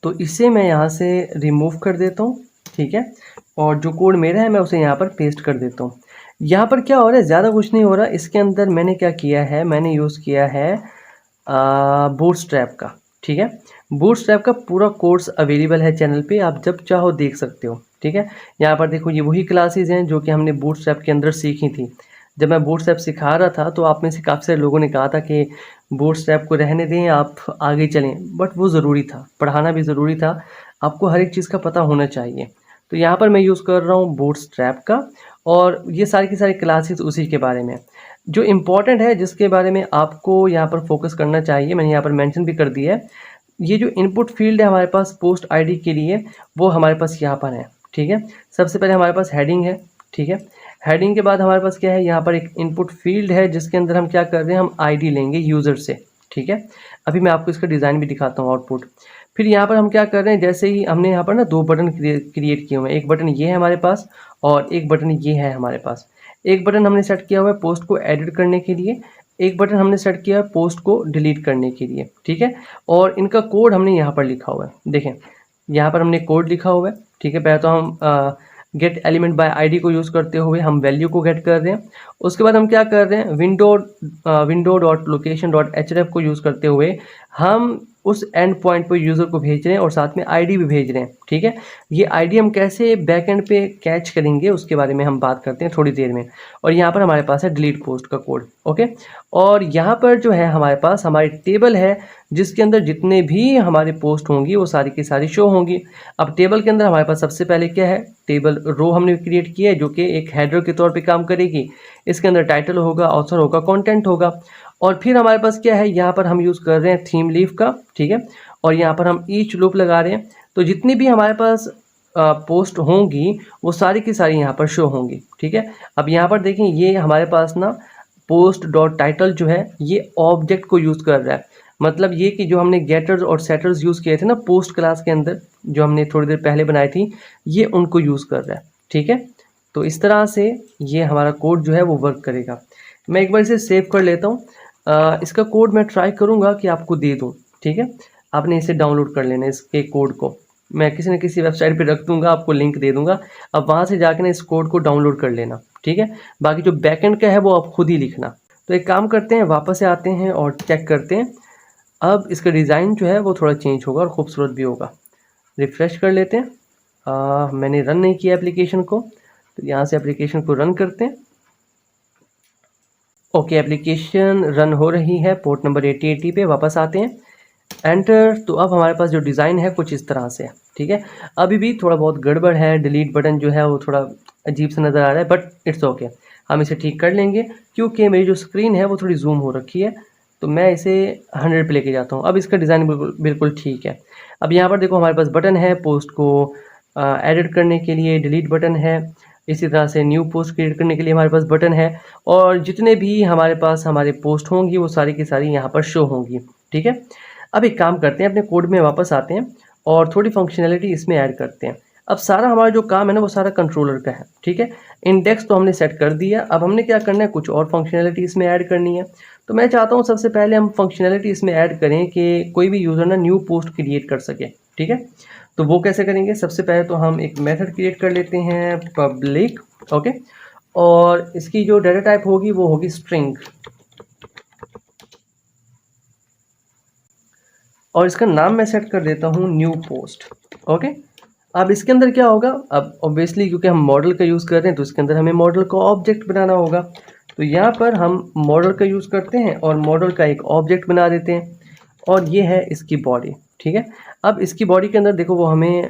तो इसे मैं यहाँ से रिमूव कर देता हूँ, ठीक है। और जो कोड मेरा है मैं उसे यहाँ पर पेस्ट कर देता हूँ। यहाँ पर क्या हो रहा है, ज़्यादा कुछ नहीं हो रहा। इसके अंदर मैंने क्या किया है, मैंने यूज़ किया है बूटस्ट्रैप का, ठीक है। बूटस्ट्रैप का पूरा कोर्स अवेलेबल है चैनल पे, आप जब चाहो देख सकते हो, ठीक है। यहाँ पर देखो ये वही क्लासेस हैं जो कि हमने बूटस्ट्रैप के अंदर सीखी थी। जब मैं बूटस्ट्रैप सिखा रहा था तो आप में से काफ़ी सारे लोगों ने कहा था कि बूटस्ट्रैप को रहने दें, आप आगे चलें, बट वो ज़रूरी था, पढ़ाना भी ज़रूरी था, आपको हर एक चीज़ का पता होना चाहिए। तो यहाँ पर मैं यूज़ कर रहा हूँ बूटस्ट्रैप का, और ये सारी की सारी क्लासेस उसी के बारे में। जो इम्पोर्टेंट है, जिसके बारे में आपको यहाँ पर फोकस करना चाहिए, मैंने यहाँ पर मेंशन भी कर दिया है। ये जो इनपुट फील्ड है हमारे पास पोस्ट आईडी के लिए, वो हमारे पास यहाँ पर है, ठीक है। सबसे पहले हमारे पास हेडिंग है, ठीक है। हेडिंग के बाद हमारे पास क्या है, यहाँ पर एक इनपुट फील्ड है जिसके अंदर हम क्या कर रहे हैं, हम आईडी लेंगे यूज़र से, ठीक है। अभी मैं आपको इसका डिज़ाइन भी दिखाता हूँ, आउटपुट। फिर यहाँ पर हम क्या कर रहे हैं, जैसे ही हमने यहाँ पर ना 2 बटन क्रिएट किए हुए हैं। एक बटन ये है हमारे पास और एक बटन ये है हमारे पास। एक बटन हमने सेट किया हुआ है पोस्ट को एडिट करने के लिए, एक बटन हमने सेट किया है पोस्ट को डिलीट करने के लिए, ठीक है। और इनका कोड हमने यहाँ पर लिखा हुआ है, देखें यहाँ पर हमने कोड लिखा हुआ है, ठीक है। पहले तो हम गेट एलिमेंट बाय आईडी को यूज़ करते हुए हम वैल्यू को गेट कर रहे हैं। उसके बाद हम क्या कर रहे हैं, विंडो डॉट लोकेशन डॉट एचरेफ को यूज़ करते हुए हम उस एंड पॉइंट पर यूज़र को भेज रहे हैं और साथ में आईडी भी भेज रहे हैं, ठीक है। ये आईडी हम कैसे बैक एंड पे कैच करेंगे उसके बारे में हम बात करते हैं थोड़ी देर में। और यहाँ पर हमारे पास है डिलीट पोस्ट का कोड, ओके। और यहाँ पर जो है हमारे पास हमारी टेबल है जिसके अंदर जितने भी हमारे पोस्ट होंगी वो सारी की सारी शो होंगी। अब टेबल के अंदर हमारे पास सबसे पहले क्या है, टेबल रो हमने क्रिएट की है जो कि एक हेडर के तौर पे काम करेगी। इसके अंदर टाइटल होगा, ऑथर होगा, कंटेंट होगा। और फिर हमारे पास क्या है, यहाँ पर हम यूज़ कर रहे हैं थीम लीफ का, ठीक है। और यहाँ पर हम ईच लूप लगा रहे हैं। तो जितनी भी हमारे पास पोस्ट होंगी वो सारी की सारी यहाँ पर शो होंगी, ठीक है। अब यहाँ पर देखें ये हमारे पास ना पोस्ट डॉट टाइटल जो है ये ऑब्जेक्ट को यूज़ कर रहा है। मतलब ये कि जो हमने गेटर्स और सेटर्स यूज़ किए थे ना पोस्ट क्लास के अंदर, जो हमने थोड़ी देर पहले बनाई थी, ये उनको यूज़ कर रहा है, ठीक है। तो इस तरह से ये हमारा कोड जो है वो वर्क करेगा। मैं एक बार इसे सेव कर लेता हूँ। इसका कोड मैं ट्राई करूँगा कि आपको दे दूँ, ठीक है। आपने इसे डाउनलोड कर लेना है, इसके कोड को। मैं किसी न किसी वेबसाइट पे रख दूंगा, आपको लिंक दे दूंगा। अब वहाँ से जाके ना इस कोड को डाउनलोड कर लेना, ठीक है। बाकी जो बैकएंड का है वो आप खुद ही लिखना। तो एक काम करते हैं, वापस से आते हैं और चेक करते हैं। अब इसका डिज़ाइन जो है वो थोड़ा चेंज होगा और खूबसूरत भी होगा। रिफ़्रेश कर लेते हैं। मैंने रन नहीं किया एप्लीकेशन को, तो यहाँ से एप्लीकेशन को रन करते हैं। ओके, एप्लीकेशन रन हो रही है। पोर्ट नंबर 8080 पे वापस आते हैं, एंटर। तो अब हमारे पास जो डिज़ाइन है कुछ इस तरह से है, ठीक है। अभी भी थोड़ा बहुत गड़बड़ है, डिलीट बटन जो है वो थोड़ा अजीब सा नज़र आ रहा है, बट इट्स ओके। हम इसे ठीक कर लेंगे, क्योंकि मेरी जो स्क्रीन है वो थोड़ी जूम हो रखी है। तो मैं इसे 100 पे लेके जाता हूँ। अब इसका डिज़ाइन बिल्कुल बिल्कुल ठीक है। अब यहाँ पर देखो हमारे पास बटन है पोस्ट को एडिट करने के लिए, डिलीट बटन है। इसी तरह से न्यू पोस्ट क्रिएट करने के लिए हमारे पास बटन है। और जितने भी हमारे पास हमारे पोस्ट होंगी वो सारी की सारी यहाँ पर शो होंगी, ठीक है। अब एक काम करते हैं, अपने कोड में वापस आते हैं और थोड़ी फंक्शनैलिटी इसमें ऐड करते हैं। अब सारा हमारा जो काम है ना वो सारा कंट्रोलर का है, ठीक है। इंडेक्स तो हमने सेट कर दिया। अब हमने क्या करना है, कुछ और फंक्शनैलिटी इसमें ऐड करनी है। तो मैं चाहता हूँ सबसे पहले हम फंक्शनैलिटी इसमें ऐड करें कि कोई भी यूज़र ना न्यू पोस्ट क्रिएट कर सके, ठीक है। तो वो कैसे करेंगे, सबसे पहले तो हम एक मेथड क्रिएट कर लेते हैं, पब्लिक, ओके। और इसकी जो डाटा टाइप होगी वो होगी स्ट्रिंग, और इसका नाम मैं सेट कर देता हूँ न्यू पोस्ट, ओके। अब इसके अंदर क्या होगा, अब ऑब्वियसली क्योंकि हम मॉडल का यूज़ कर रहे हैं तो इसके अंदर हमें मॉडल का ऑब्जेक्ट बनाना होगा। तो यहाँ पर हम मॉडल का यूज़ करते हैं और मॉडल का एक ऑब्जेक्ट बना देते हैं, और ये है इसकी बॉडी, ठीक है। अब इसकी बॉडी के अंदर देखो वो हमें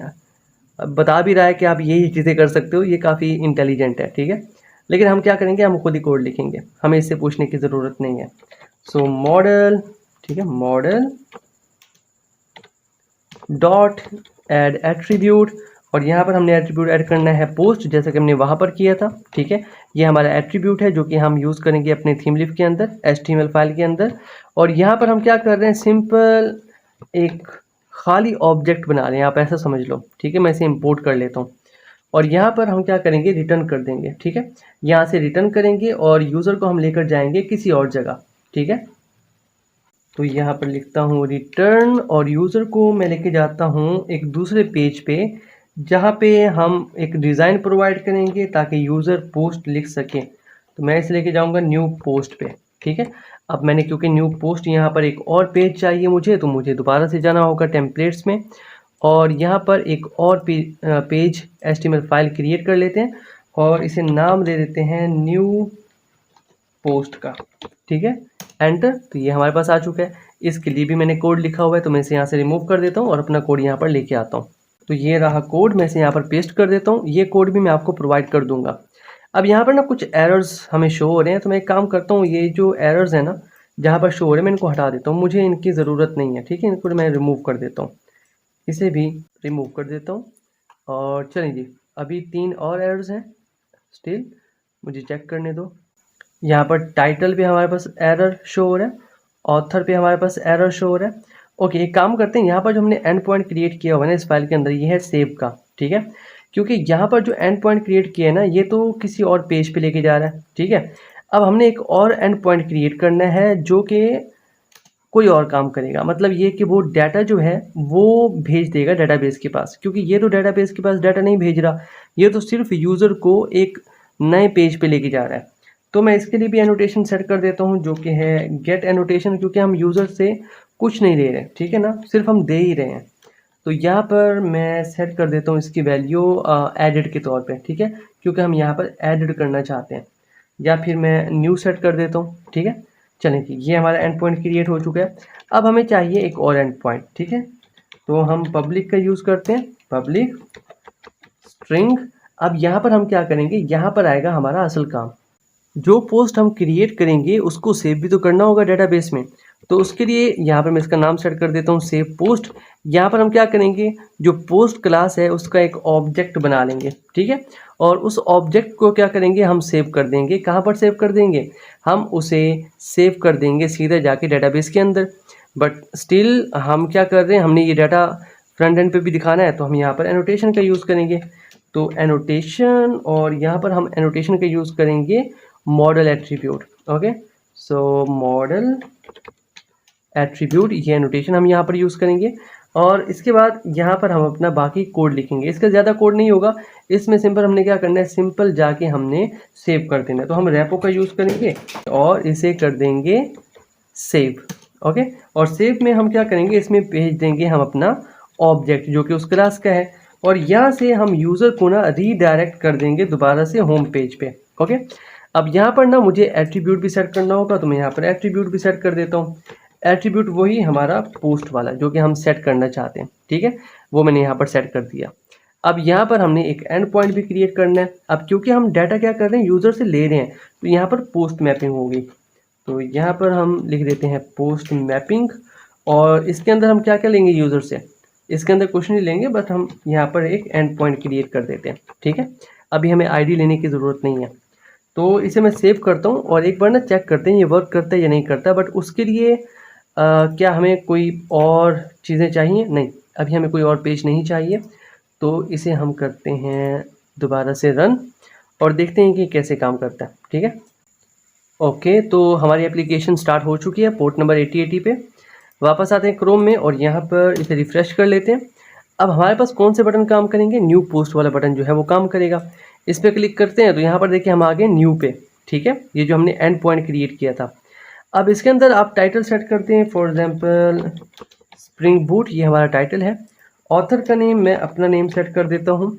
बता भी रहा है कि आप ये चीज़ें कर सकते हो, ये काफ़ी इंटेलिजेंट है, ठीक है। लेकिन हम क्या करेंगे, हम खुद ही कोड लिखेंगे, हमें इससे पूछने की ज़रूरत नहीं है। सो मॉडल, ठीक है, मॉडल डॉट ऐड एट्रीब्यूट, और यहाँ पर हमने एट्रीब्यूट ऐड करना है पोस्ट, जैसा कि हमने वहाँ पर किया था, ठीक है। ये हमारा एट्रीब्यूट है जो कि हम यूज़ करेंगे अपने थीमलिफ के अंदर, HTML फाइल के अंदर। और यहाँ पर हम क्या कर रहे हैं, सिंपल एक खाली ऑब्जेक्ट बना रहे हैं, आप ऐसा समझ लो, ठीक है। मैं इसे इंपोर्ट कर लेता हूँ और यहाँ पर हम क्या करेंगे, रिटर्न कर देंगे, ठीक है। यहाँ से रिटर्न करेंगे और यूज़र को हम लेकर जाएंगे किसी और जगह, ठीक है। तो यहाँ पर लिखता हूँ रिटर्न, और यूज़र को मैं लेके जाता हूँ एक दूसरे पेज पे, जहाँ पे हम एक डिज़ाइन प्रोवाइड करेंगे ताकि यूज़र पोस्ट लिख सके। तो मैं इसे लेके जाऊँगा न्यू पोस्ट पे, ठीक है। अब मैंने क्योंकि न्यू पोस्ट यहाँ पर एक और पेज चाहिए मुझे, तो मुझे दोबारा से जाना होगा टेम्पलेट्स में, और यहाँ पर एक और पेज HTML फाइल क्रिएट कर लेते हैं और इसे नाम दे देते हैं न्यू पोस्ट का, ठीक है। एंटर। तो ये हमारे पास आ चुका है। इसके लिए भी मैंने कोड लिखा हुआ है, तो मैं इसे यहाँ से रिमूव कर देता हूँ और अपना कोड यहाँ पर लेके आता हूँ। तो ये रहा कोड, मैं इसे यहाँ पर पेस्ट कर देता हूँ। ये कोड भी मैं आपको प्रोवाइड कर दूंगा। अब यहाँ पर ना कुछ एरर्स हमें शो हो रहे हैं, तो मैं एक काम करता हूँ, ये जो एरर्स है ना जहाँ पर शो हो रहे हैं मैं इनको हटा देता हूँ, मुझे इनकी ज़रूरत नहीं है, ठीक है। इनको मैं रिमूव कर देता हूँ, इसे भी रिमूव कर देता हूँ। और चलिए जी, अभी 3 और एरर्स हैं स्टिल, मुझे चेक करने दो। यहाँ पर टाइटल पे हमारे पास एरर शो हो रहा है, ऑथर पे हमारे पास एरर शो हो रहा है। ओके, एक काम करते हैं, यहाँ पर जो हमने एंड पॉइंट क्रिएट किया हुआ है ना इस फाइल के अंदर, ये है सेव का, ठीक है। क्योंकि यहाँ पर जो एंड पॉइंट क्रिएट किया है ना ये तो किसी और पेज पे लेके जा रहा है, ठीक है। अब हमने एक और एंड पॉइंट क्रिएट करना है जो कि कोई और काम करेगा, मतलब ये कि वो डाटा जो है वो भेज देगा डाटाबेस के पास, क्योंकि ये तो डाटाबेस के पास डाटा नहीं भेज रहा, ये तो सिर्फ यूज़र को एक नए पेज पे लेके जा रहा है। तो मैं इसके लिए भी एनोटेशन सेट कर देता हूँ जो कि है गेट एनोटेशन, क्योंकि हम यूज़र से कुछ नहीं ले रहे, ठीक है ना, सिर्फ हम दे ही रहे हैं। तो यहाँ पर मैं सेट कर देता हूँ इसकी वैल्यू एडिड के तौर पे, ठीक है, क्योंकि हम यहाँ पर एडिड करना चाहते हैं। या फिर मैं न्यू सेट कर देता हूँ, ठीक है। चलें कि ये हमारा एंड पॉइंट क्रिएट हो चुका है। अब हमें चाहिए एक और एंड पॉइंट, ठीक है। तो हम पब्लिक का यूज़ करते हैं, पब्लिक स्ट्रिंग। अब यहाँ पर हम क्या करेंगे, यहाँ पर आएगा हमारा असल काम। जो पोस्ट हम क्रिएट करेंगे उसको सेव भी तो करना होगा डेटाबेस में, तो उसके लिए यहाँ पर मैं इसका नाम सेट कर देता हूँ सेव पोस्ट। यहाँ पर हम क्या करेंगे, जो पोस्ट क्लास है उसका एक ऑब्जेक्ट बना लेंगे, ठीक है। और उस ऑब्जेक्ट को क्या करेंगे, हम सेव कर देंगे। कहाँ पर सेव कर देंगे, हम उसे सेव कर देंगे सीधे जाके डेटाबेस के अंदर। बट स्टिल हम क्या कर रहे हैं, हमने ये डाटा फ्रंट एंड पे भी दिखाना है, तो हम यहाँ पर एनोटेशन का यूज़ करेंगे। तो एनोटेशन, और यहाँ पर हम एनोटेशन का यूज़ करेंगे मॉडल एट्रीब्यूट, ओके। सो मॉडल एट्रीब्यूट, ये नोटेशन हम यहाँ पर यूज़ करेंगे। और इसके बाद यहाँ पर हम अपना बाकी कोड लिखेंगे। इसका ज़्यादा कोड नहीं होगा, इसमें सिंपल हमने क्या करना है, सिंपल जाके हमने सेव कर देना है। तो हम रेपो का यूज़ करेंगे और इसे कर देंगे सेव। ओके, और सेव में हम क्या करेंगे, इसमें भेज देंगे हम अपना ऑब्जेक्ट जो कि उस क्लास का है, और यहाँ से हम यूज़र को ना रीडायरेक्ट कर देंगे दोबारा से होम पेज पे। ओके, अब यहाँ पर ना मुझे एट्रीब्यूट भी सेट करना होगा, तो मैं यहाँ पर एट्रीब्यूट भी सेट कर देता हूँ। एट्रीब्यूट वही हमारा पोस्ट वाला जो कि हम सेट करना चाहते हैं, ठीक है, वो मैंने यहाँ पर सेट कर दिया। अब यहाँ पर हमने एक एंड पॉइंट भी क्रिएट करना है। अब क्योंकि हम डाटा क्या कर रहे हैं, यूज़र से ले रहे हैं, तो यहाँ पर पोस्ट मैपिंग होगी। तो यहाँ पर हम लिख देते हैं पोस्ट मैपिंग, और इसके अंदर हम क्या क्या लेंगे यूज़र से, इसके अंदर कुछ नहीं लेंगे, बट हम यहाँ पर एक एंड पॉइंट क्रिएट कर देते हैं, ठीक है। अभी हमें आईडी लेने की ज़रूरत नहीं है, तो इसे मैं सेव करता हूँ और एक बार ना चेक करते हैं ये वर्क करता है या नहीं करता। बट उसके लिए क्या हमें कोई और चीज़ें चाहिए? नहीं, अभी हमें कोई और पेज नहीं चाहिए। तो इसे हम करते हैं दोबारा से रन और देखते हैं कि कैसे काम करता है, ठीक है। ओके, तो हमारी एप्लीकेशन स्टार्ट हो चुकी है पोर्ट नंबर 8080 पे। वापस आते हैं क्रोम में और यहाँ पर इसे रिफ़्रेश कर लेते हैं। अब हमारे पास कौन से बटन काम करेंगे, न्यू पोस्ट वाला बटन जो है वो काम करेगा। इस पर क्लिक करते हैं तो यहाँ पर देखिए हम आ गए न्यू पे, ठीक है, ये जो हमने एंड पॉइंट क्रिएट किया था। अब इसके अंदर आप टाइटल सेट करते हैं, फॉर एग्जांपल स्प्रिंग बूट, ये हमारा टाइटल है। ऑथर का नेम मैं अपना नेम सेट कर देता हूँ,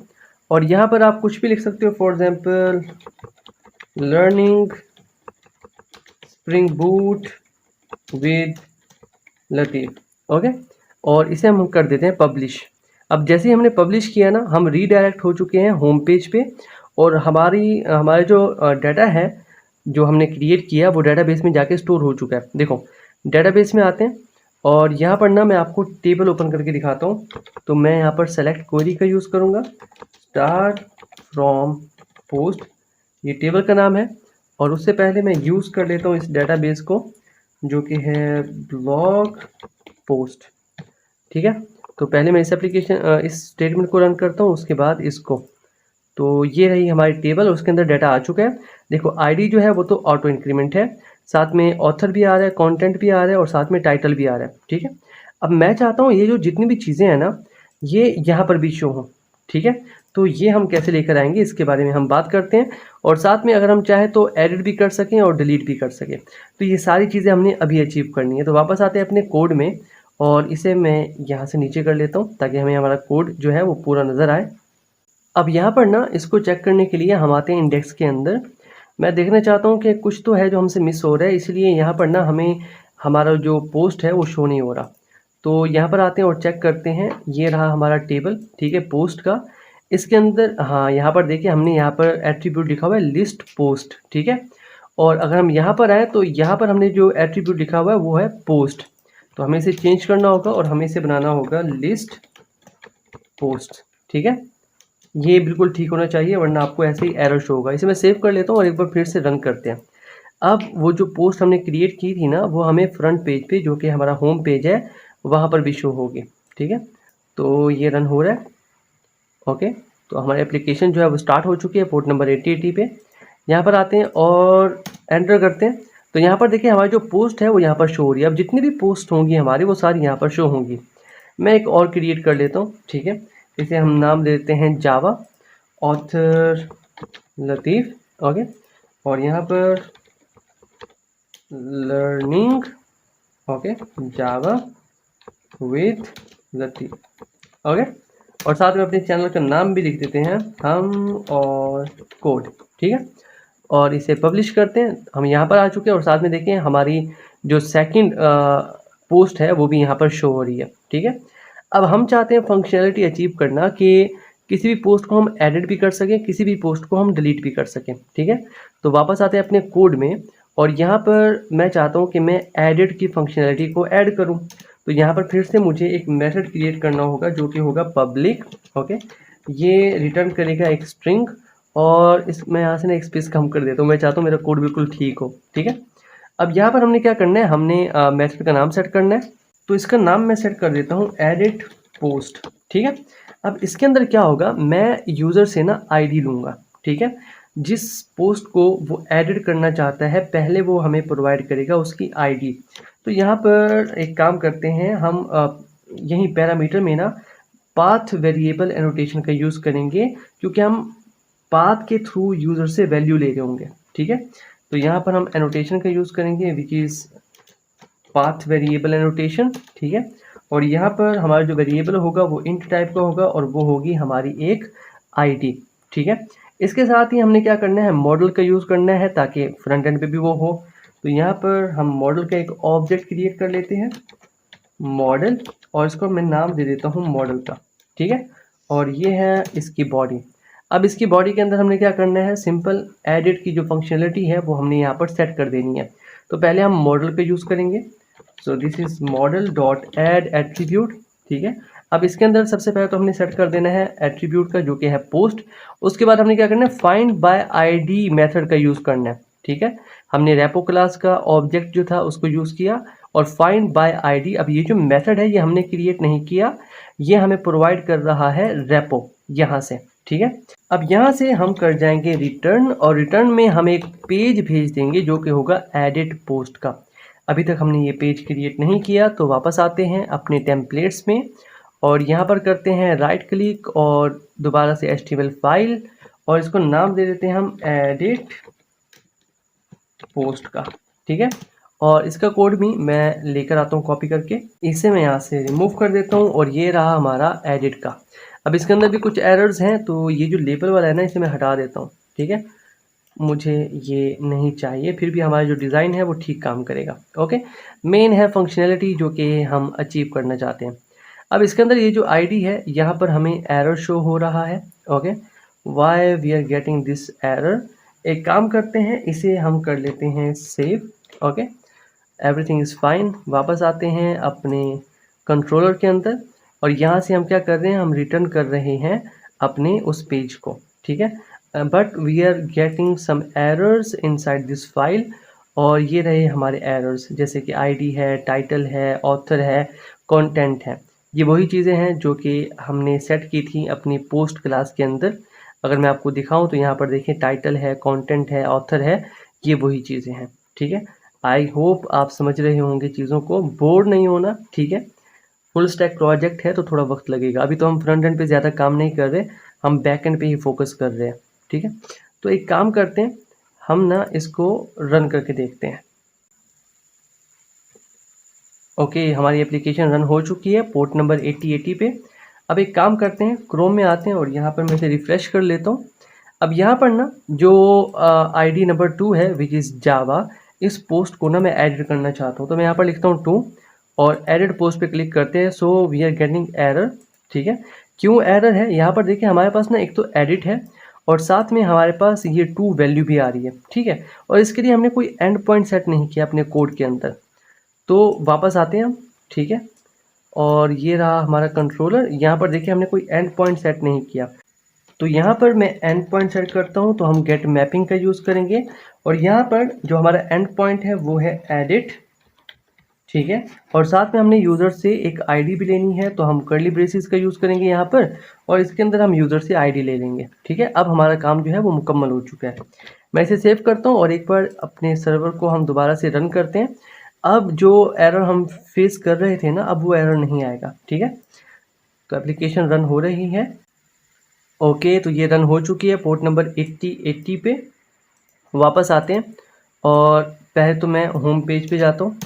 और यहाँ पर आप कुछ भी लिख सकते हो, for example learning spring boot with Latif. Okay, और इसे हम कर देते हैं पब्लिश। अब जैसे ही हमने पब्लिश किया ना, हम रीडायरेक्ट हो चुके हैं होम पेज पे, और हमारे जो डाटा है जो हमने क्रिएट किया वो डाटाबेस में जाके स्टोर हो चुका है। देखो डाटाबेस में आते हैं और यहाँ पर ना मैं आपको टेबल ओपन करके दिखाता हूँ। तो मैं यहाँ पर सेलेक्ट क्वेरी का यूज़ करूँगा, स्टार्ट फ्रॉम पोस्ट, ये टेबल का नाम है। और उससे पहले मैं यूज़ कर लेता हूँ इस डाटाबेस को जो कि है ब्लॉग पोस्ट, ठीक है। तो पहले मैं इस स्टेटमेंट को रन करता हूँ, उसके बाद इसको। तो ये रही हमारी टेबल, उसके अंदर डाटा आ चुका है। देखो आईडी जो है वो तो ऑटो इंक्रीमेंट है, साथ में ऑथर भी आ रहा है, कंटेंट भी आ रहा है, और साथ में टाइटल भी आ रहा है, ठीक है। अब मैं चाहता हूँ ये जो जितनी भी चीज़ें हैं ना, ये यहाँ पर भी शो हों, ठीक है। तो ये हम कैसे लेकर आएंगे इसके बारे में हम बात करते हैं, और साथ में अगर हम चाहें तो एडिट भी कर सकें और डिलीट भी कर सकें। तो ये सारी चीज़ें हमने अभी अचीव करनी है। तो वापस आते हैं अपने कोड में, और इसे मैं यहाँ से नीचे कर लेता हूँ ताकि हमें हमारा कोड जो है वो पूरा नज़र आए। अब यहाँ पर ना इसको चेक करने के लिए हम आते हैं इंडेक्स के अंदर। मैं देखना चाहता हूँ कि कुछ तो है जो हमसे मिस हो रहा है, इसलिए यहाँ पर ना हमें हमारा जो पोस्ट है वो शो नहीं हो रहा। तो यहाँ पर आते हैं और चेक करते हैं, ये रहा हमारा टेबल, ठीक है, पोस्ट का। इसके अंदर हाँ, यहाँ पर देखिए हमने यहाँ पर एट्रीब्यूट लिखा हुआ है लिस्ट पोस्ट, ठीक है। और अगर हम यहाँ पर आए तो यहाँ पर हमने जो एट्रीब्यूट लिखा हुआ है वो है पोस्ट। तो हमें इसे चेंज करना होगा और हमें इसे बनाना होगा लिस्ट पोस्ट, ठीक है। ये बिल्कुल ठीक होना चाहिए, वरना आपको ऐसे ही एरर शो होगा। इसे मैं सेव कर लेता हूँ और एक बार फिर से रन करते हैं। अब वो जो पोस्ट हमने क्रिएट की थी ना, वो हमें फ्रंट पेज पे जो कि हमारा होम पेज है वहाँ पर भी शो होगी, ठीक है। तो ये रन हो रहा है। ओके, तो हमारी एप्लीकेशन जो है वो स्टार्ट हो चुकी है पोर्ट नंबर 8080 पे। यहाँ पर आते हैं और एंटर करते हैं। तो यहाँ पर देखिए हमारी जो पोस्ट है वो यहाँ पर शो हो रही है। अब जितनी भी पोस्ट होंगी हमारी वो सारी यहाँ पर शो होंगी। मैं एक और क्रिएट कर लेता हूँ, ठीक है। इसे हम नाम देते हैं जावा ऑथर लतीफ़, ओके। और यहाँ पर learning, okay, Java with Latif, okay. और साथ में अपने चैनल का नाम भी लिख देते हैं, हम और कोड, ठीक है। और इसे पब्लिश करते हैं। हम यहाँ पर आ चुके हैं और साथ में देखें हमारी जो सेकंड पोस्ट है वो भी यहाँ पर शो हो रही है, ठीक है। अब हम चाहते हैं फंक्शनैलिटी अचीव करना कि किसी भी पोस्ट को हम एडिट भी कर सकें, किसी भी पोस्ट को हम डिलीट भी कर सकें, ठीक है। तो वापस आते हैं अपने कोड में, और यहाँ पर मैं चाहता हूँ कि मैं एडिट की फंक्शनैलिटी को ऐड करूँ। तो यहाँ पर फिर से मुझे एक मेथड क्रिएट करना होगा जो कि होगा पब्लिक, ओके। ये रिटर्न करेगा एक स्ट्रिंग, और मैं यहाँ से ना एक स्पेस कम कर देता हूँ। मैं चाहता हूँ मेरा कोड बिल्कुल ठीक हो, ठीक है। अब यहाँ पर हमने क्या करना है, हमने मेथड का नाम सेट करना है। तो इसका नाम मैं सेट कर देता हूँ एडिट पोस्ट, ठीक है। अब इसके अंदर क्या होगा, मैं यूज़र से ना आईडी लूँगा, ठीक है। जिस पोस्ट को वो एडिट करना चाहता है पहले वो हमें प्रोवाइड करेगा उसकी आईडी। तो यहाँ पर एक काम करते हैं हम, यहीं पैरामीटर में ना पाथ वेरिएबल एनोटेशन का यूज़ करेंगे, क्योंकि हम पाथ के थ्रू यूज़र से वैल्यू ले रहे होंगे। ठीक है, तो यहाँ पर हम एनोटेशन का यूज़ करेंगे which is path variable annotation. ठीक है, और यहाँ पर हमारा जो वेरिएबल होगा वो इंट टाइप का होगा और वो होगी हमारी एक आईडी। ठीक है, इसके साथ ही हमने क्या करना है, मॉडल का यूज़ करना है ताकि फ्रंट एंड पे भी वो हो। तो यहाँ पर हम मॉडल का एक ऑब्जेक्ट क्रिएट कर लेते हैं, मॉडल, और इसको मैं नाम दे देता हूँ मॉडल का। ठीक है, और ये है इसकी बॉडी। अब इसकी बॉडी के अंदर हमने क्या करना है, सिंपल एडिट की जो फंक्शनलिटी है वो हमने यहाँ पर सेट कर देनी है। तो पहले हम मॉडल पे यूज़ करेंगे, so this is model dot add attribute. ठीक है, अब इसके अंदर सबसे पहले तो हमने सेट कर देना है एट्रीब्यूट का जो कि है पोस्ट। उसके बाद हमने क्या करना है, फाइंड बाय आईडी मेथड का यूज़ करना है। ठीक है, हमने रेपो क्लास का ऑब्जेक्ट जो था उसको यूज़ किया, और फाइंड बाय आईडी, अब ये जो मेथड है ये हमने क्रिएट नहीं किया, ये हमें प्रोवाइड कर रहा है रेपो यहाँ से। ठीक है, अब यहाँ से हम कर जाएंगे रिटर्न, और रिटर्न में हम एक पेज भेज देंगे जो कि होगा एडिट पोस्ट का। अभी तक हमने ये पेज क्रिएट नहीं किया, तो वापस आते हैं अपने टेम्पलेट्स में, और यहाँ पर करते हैं राइट क्लिक और दोबारा से HTML फाइल, और इसको नाम दे देते हैं हम एडिट पोस्ट का। ठीक है, और इसका कोड भी मैं लेकर आता हूँ कॉपी करके, इसे मैं यहाँ से रिमूव कर देता हूँ, और ये रहा हमारा एडिट का। अब इसके अंदर भी कुछ एरर्स हैं, तो ये जो लेबल वाला है ना इसे मैं हटा देता हूँ। ठीक है, मुझे ये नहीं चाहिए, फिर भी हमारा जो डिज़ाइन है वो ठीक काम करेगा। ओके, मेन है फंक्शनैलिटी जो कि हम अचीव करना चाहते हैं। अब इसके अंदर ये जो आईडी है यहाँ पर हमें एरर शो हो रहा है। Okay, why we are getting this error, एक काम करते हैं इसे हम कर लेते हैं save. Okay, everything is fine. वापस आते हैं अपने कंट्रोलर के अंदर, और यहाँ से हम क्या कर रहे हैं, हम रिटर्न कर रहे हैं अपने उस पेज को। ठीक है, but we are getting some errors inside this file, और ये रहे हमारे एरर्स, जैसे कि आईडी है, टाइटल है, ऑथर है, कंटेंट है। ये वही चीज़ें हैं जो कि हमने सेट की थी अपनी पोस्ट क्लास के अंदर। अगर मैं आपको दिखाऊं तो यहाँ पर देखिए टाइटल है, कंटेंट है, ऑथर है, ये वही चीज़ें हैं। ठीक है, आई होप आप समझ रहे होंगे चीज़ों को, बोर नहीं होना। ठीक है, फुल स्टैक प्रोजेक्ट है तो थोड़ा वक्त लगेगा, अभी तो हम फ्रंट एंड पे ज़्यादा काम नहीं कर रहे, हम बैक एंड पे ही फोकस कर रहे हैं। ठीक है, तो एक काम करते हैं, हम ना इसको रन करके देखते हैं। ओके, हमारी एप्लीकेशन रन हो चुकी है पोर्ट नंबर 8080 पे। अब एक काम करते हैं, क्रोम में आते हैं और यहाँ पर मैं इसे रिफ़्रेश कर लेता हूँ। अब यहाँ पर ना जो आईडी नंबर 2 है विच इज़ जावा, इस पोस्ट को ना मैं एडिट करना चाहता हूँ, तो मैं यहाँ पर लिखता हूँ 2 और एडिट पोस्ट पे क्लिक करते हैं। So we are getting error. ठीक है, क्यों एरर है, यहाँ पर देखिए हमारे पास ना एक तो एडिट है और साथ में हमारे पास ये 2 वैल्यू भी आ रही है। ठीक है, और इसके लिए हमने कोई एंड पॉइंट सेट नहीं किया अपने कोड के अंदर। तो वापस आते हैं हम। ठीक है, और ये रहा हमारा कंट्रोलर, यहाँ पर देखिए हमने कोई एंड पॉइंट सेट नहीं किया, तो यहाँ पर मैं एंड पॉइंट सेट करता हूँ, तो हम गेट मैपिंग का यूज़ करेंगे, और यहाँ पर जो हमारा एंड पॉइंट है वो है एडिट। ठीक है, और साथ में हमने यूज़र से एक आईडी भी लेनी है, तो हम कर्ली ब्रेसेस का यूज़ करेंगे यहाँ पर, और इसके अंदर हम यूज़र से आईडी ले लेंगे। ठीक है, अब हमारा काम जो है वो मुकम्मल हो चुका है। मैं इसे सेव करता हूँ और एक बार अपने सर्वर को हम दोबारा से रन करते हैं। अब जो एरर हम फेस कर रहे थे ना, अब वो एरर नहीं आएगा। ठीक है, तो एप्लीकेशन रन हो रही है। ओके, तो ये रन हो चुकी है पोर्ट नंबर 8080 पे। वापस आते हैं और पहले तो मैं होम पेज पे जाता हूँ।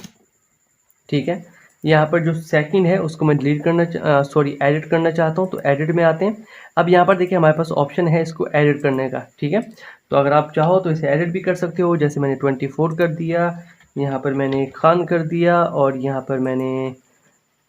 ठीक है, यहाँ पर जो सेकंड है उसको मैं डिलीट करना एडिट करना चाहता हूँ, तो एडिट में आते हैं। अब यहाँ पर देखिए हमारे पास ऑप्शन है इसको एडिट करने का। ठीक है, तो अगर आप चाहो तो इसे एडिट भी कर सकते हो, जैसे मैंने 24 कर दिया, यहाँ पर मैंने खान कर दिया, और यहाँ पर मैंने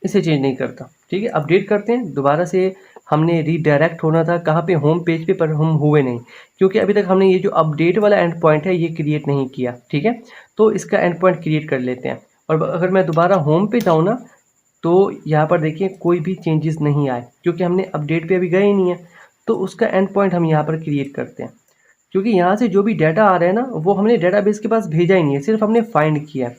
इसे चेंज नहीं करता। ठीक है, अपडेट करते हैं दोबारा से। हमने रीडायरेक्ट होना था कहाँ पे, होम पेज पे, पर हम हुए नहीं, क्योंकि अभी तक हमने ये जो अपडेट वाला एंड पॉइंट है ये क्रिएट नहीं किया। ठीक है, तो इसका एंड पॉइंट क्रिएट कर लेते हैं, और अगर मैं दोबारा होम पे जाऊँ ना, तो यहाँ पर देखिए कोई भी चेंजेस नहीं आए, क्योंकि हमने अपडेट पे अभी गए ही नहीं है। तो उसका एंड पॉइंट हम यहाँ पर क्रिएट करते हैं, क्योंकि यहाँ से जो भी डाटा आ रहा है ना वो हमने डेटाबेस के पास भेजा ही नहीं है, सिर्फ हमने फाइंड किया।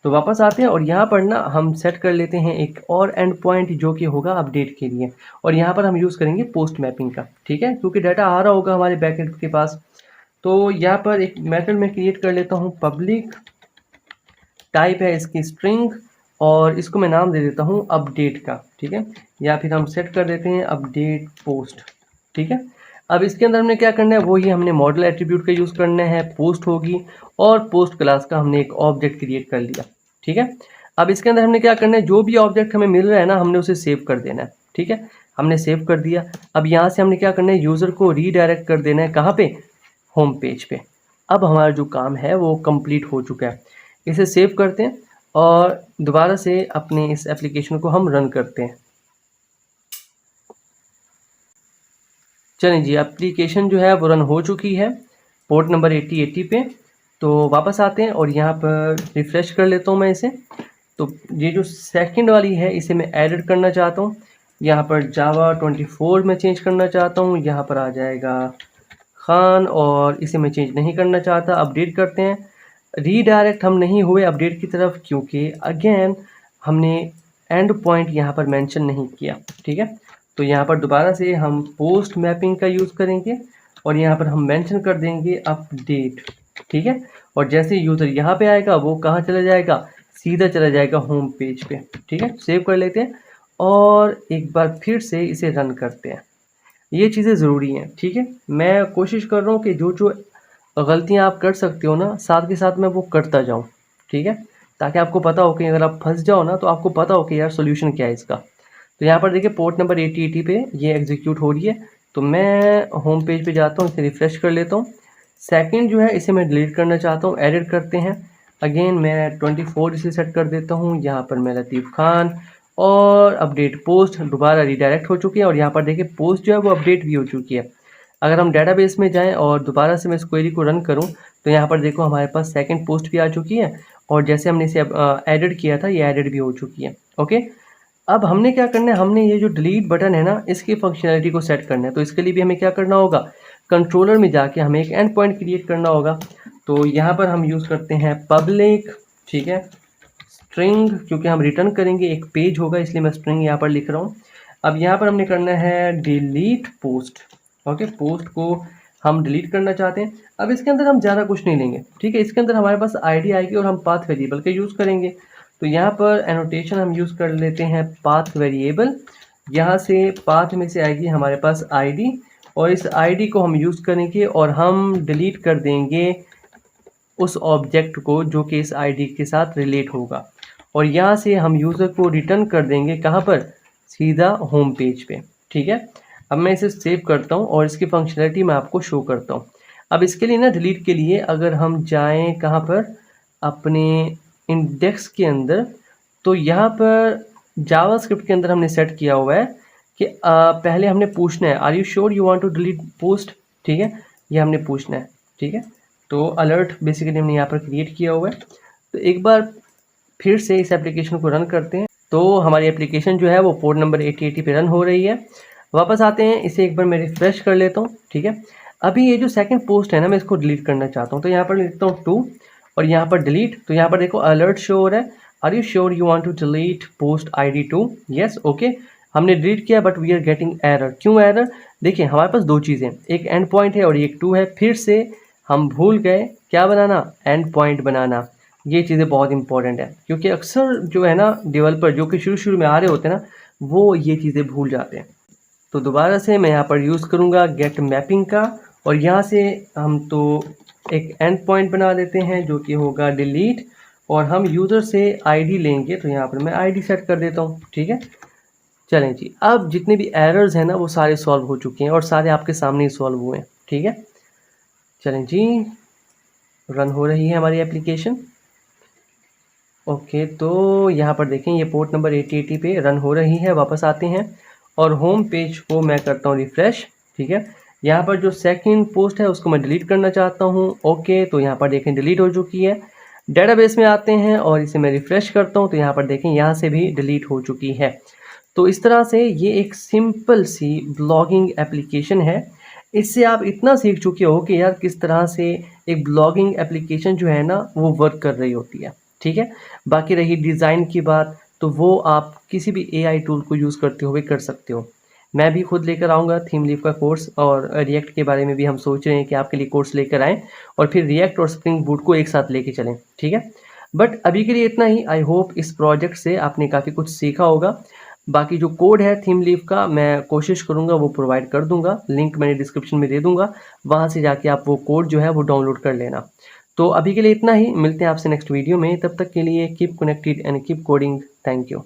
तो वापस आते हैं और यहाँ पर ना हम सेट कर लेते हैं एक और एंड पॉइंट जो कि होगा अपडेट के लिए, और यहाँ पर हम यूज़ करेंगे पोस्ट मैपिंग का। ठीक है, क्योंकि डाटा आ रहा होगा हमारे बैकएंड के पास। तो यहाँ पर एक मेथड में क्रिएट कर लेता हूँ पब्लिक टाइप है इसकी स्ट्रिंग, और इसको मैं नाम दे देता हूँ अपडेट का, ठीक है, या फिर हम सेट कर देते हैं अपडेट पोस्ट, ठीक है। अब इसके अंदर हमने क्या करना है, वो ही हमने मॉडल एट्रीब्यूट का यूज़ करना है, पोस्ट होगी, और पोस्ट क्लास का हमने एक ऑब्जेक्ट क्रिएट कर लिया, ठीक है। अब इसके अंदर हमने क्या करना है, जो भी ऑब्जेक्ट हमें मिल रहा है ना, हमने उसे सेव कर देना है, ठीक है। हमने सेव कर दिया। अब यहाँ से हमने क्या करना है, यूज़र को रीडायरेक्ट कर देना है, कहाँ पे, होम पेज पे। अब हमारा जो काम है वो कंप्लीट हो चुका है। इसे सेव करते हैं और दोबारा से अपने इस एप्लीकेशन को हम रन करते हैं। चलें जी, एप्लीकेशन जो है वो रन हो चुकी है पोर्ट नंबर 8080 पे। तो वापस आते हैं और यहाँ पर रिफ़्रेश कर लेता हूँ मैं इसे। तो ये जो सेकंड वाली है इसे मैं एडिट करना चाहता हूँ, यहाँ पर जावा 24 में चेंज करना चाहता हूँ, यहाँ पर आ जाएगा खान, और इसे मैं चेंज नहीं करना चाहता। अपडेट करते हैं। रीडायरेक्ट हम नहीं हुए अपडेट की तरफ, क्योंकि अगेन हमने एंड पॉइंट यहाँ पर मेंशन नहीं किया, ठीक है। तो यहाँ पर दोबारा से हम पोस्ट मैपिंग का यूज़ करेंगे और यहाँ पर हम मेंशन कर देंगे अपडेट, ठीक है। और जैसे यूज़र यहाँ पे आएगा वो कहाँ चला जाएगा, सीधा चला जाएगा होम पेज पे, ठीक है। सेव कर लेते हैं और एक बार फिर से इसे रन करते हैं। ये चीज़ें ज़रूरी हैं, ठीक है। मैं कोशिश कर रहा हूँ कि जो जो गलतियाँ आप कर सकते हो ना, साथ के साथ मैं वो करता जाऊँ, ठीक है, ताकि आपको पता हो कि अगर आप फंस जाओ ना तो आपको पता हो कि यार सोल्यूशन क्या है इसका। तो यहाँ पर देखिए पोर्ट नंबर 8080 पे ये एग्जीक्यूट हो रही है। तो मैं होम पेज पे जाता हूँ, इसे रिफ़्रेश कर लेता हूँ। सेकंड जो है इसे मैं डिलीट करना चाहता हूँ, एडिट करते हैं। अगेन मैं 24 इसे सेट कर देता हूँ, यहाँ पर मैं लतीफ़ खान, और अपडेट पोस्ट दोबारा रीडायरेक्ट हो चुकी है, और यहाँ पर देखिए पोस्ट जो है वो अपडेट भी हो चुकी है। अगर हम डेटाबेस में जाएं और दोबारा से मैं इस क्वेरी को रन करूं तो यहाँ पर देखो हमारे पास सेकंड पोस्ट भी आ चुकी है, और जैसे हमने इसे एडिट किया था ये एडिट भी हो चुकी है। ओके, अब हमने क्या करना है, हमने ये जो डिलीट बटन है ना इसकी फंक्शनैलिटी को सेट करना है। तो इसके लिए भी हमें क्या करना होगा, कंट्रोलर में जाके हमें एक एंड पॉइंट क्रिएट करना होगा। तो यहाँ पर हम यूज़ करते हैं पब्लिक, ठीक है, स्ट्रिंग, क्योंकि हम रिटर्न करेंगे एक पेज होगा इसलिए मैं स्ट्रिंग यहाँ पर लिख रहा हूँ। अब यहाँ पर हमने करना है डिलीट पोस्ट, ओके, पोस्ट को हम डिलीट करना चाहते हैं। अब इसके अंदर हम ज़्यादा कुछ नहीं लेंगे, ठीक है। इसके अंदर हमारे पास आईडी आएगी और हम पाथ वेरिएबल का यूज़ करेंगे। तो यहाँ पर एनोटेशन हम यूज़ कर लेते हैं पाथ वेरिएबल। यहाँ से पाथ में से आएगी हमारे पास आईडी, और इस आईडी को हम यूज़ करेंगे और हम डिलीट कर देंगे उस ऑब्जेक्ट को जो कि इस आईडी के साथ रिलेट होगा। और यहाँ से हम यूज़र को रिटर्न कर देंगे कहाँ पर, सीधा होम पेज पे, ठीक है। अब मैं इसे सेव करता हूँ और इसकी फंक्शनैलिटी मैं आपको शो करता हूँ। अब इसके लिए ना डिलीट के लिए अगर हम जाएं कहाँ पर, अपने इंडेक्स के अंदर, तो यहाँ पर जावास्क्रिप्ट के अंदर हमने सेट किया हुआ है कि पहले हमने पूछना है are you sure you want to delete post, ठीक है, ये हमने पूछना है, ठीक है। तो अलर्ट बेसिकली हमने यहाँ पर क्रिएट किया हुआ है। तो एक बार फिर से इस एप्लीकेशन को रन करते हैं। तो हमारी एप्लीकेशन जो है वो पोर्ट नंबर 8080 पे रन हो रही है। वापस आते हैं, इसे एक बार मैं रिफ्रेश कर लेता हूँ, ठीक है। अभी ये जो सेकंड पोस्ट है ना मैं इसको डिलीट करना चाहता हूँ, तो यहाँ पर लिखता हूँ 2 और यहाँ पर डिलीट। तो यहाँ पर देखो अलर्ट शो हो रहा है, are you sure you want to delete post ID 2, yes, okay. हमने डिलीट किया but we are getting error. क्यों एरर, देखिए हमारे पास दो चीज़ें, एक एंड पॉइंट है और एक 2 है। फिर से हम भूल गए क्या बनाना, एंड पॉइंट बनाना। ये चीज़ें बहुत इंपॉर्टेंट है, क्योंकि अक्सर जो है ना डेवलपर जो कि शुरू में आ रहे होते हैं ना, वो ये चीज़ें भूल जाते हैं। तो दोबारा से मैं यहाँ पर यूज़ करूँगा गेट मैपिंग का, और यहाँ से हम तो एक एंड पॉइंट बना देते हैं जो कि होगा डिलीट, और हम यूज़र से आईडी लेंगे। तो यहाँ पर मैं आईडी सेट कर देता हूँ, ठीक है। चलें जी, अब जितने भी एरर्स हैं ना वो सारे सॉल्व हो चुके हैं और सारे आपके सामने ही सॉल्व हुए हैं, ठीक है। चलें जी, रन हो रही है हमारी एप्लीकेशन। ओके, तो यहाँ पर देखें ये पोर्ट नंबर 8080 पे रन हो रही है। वापस आते हैं और होम पेज को मैं करता हूँ रिफ़्रेश, ठीक है। यहाँ पर जो सेकंड पोस्ट है उसको मैं डिलीट करना चाहता हूँ। ओके, तो यहाँ पर देखें डिलीट हो चुकी है। डेटाबेस में आते हैं और इसे मैं रिफ़्रेश करता हूँ, तो यहाँ पर देखें यहाँ से भी डिलीट हो चुकी है। तो इस तरह से ये एक सिंपल सी ब्लॉगिंग एप्लीकेशन है। इससे आप इतना सीख चुके हो कि यार किस तरह से एक ब्लॉगिंग एप्लीकेशन जो है ना वो वर्क कर रही होती है, ठीक है। बाकी रही डिज़ाइन की बात, तो वो आप किसी भी AI टूल को यूज़ करते हुए कर सकते हो। मैं भी खुद लेकर आऊँगा थीम लीफ का कोर्स, और रिएक्ट के बारे में भी हम सोच रहे हैं कि आपके लिए कोर्स लेकर आएँ और फिर रिएक्ट और स्प्रिंग बूट को एक साथ लेके चलें, ठीक है। बट अभी के लिए इतना ही। आई होप इस प्रोजेक्ट से आपने काफ़ी कुछ सीखा होगा। बाकी जो कोड है थीम लीफ का मैं कोशिश करूँगा वो प्रोवाइड कर दूँगा, लिंक मैंने डिस्क्रिप्शन में दे दूँगा, वहाँ से जाके आप वो कोड जो है वो डाउनलोड कर लेना। तो अभी के लिए इतना ही, मिलते हैं आपसे नेक्स्ट वीडियो में, तब तक के लिए keep connected and keep coding. Thank you.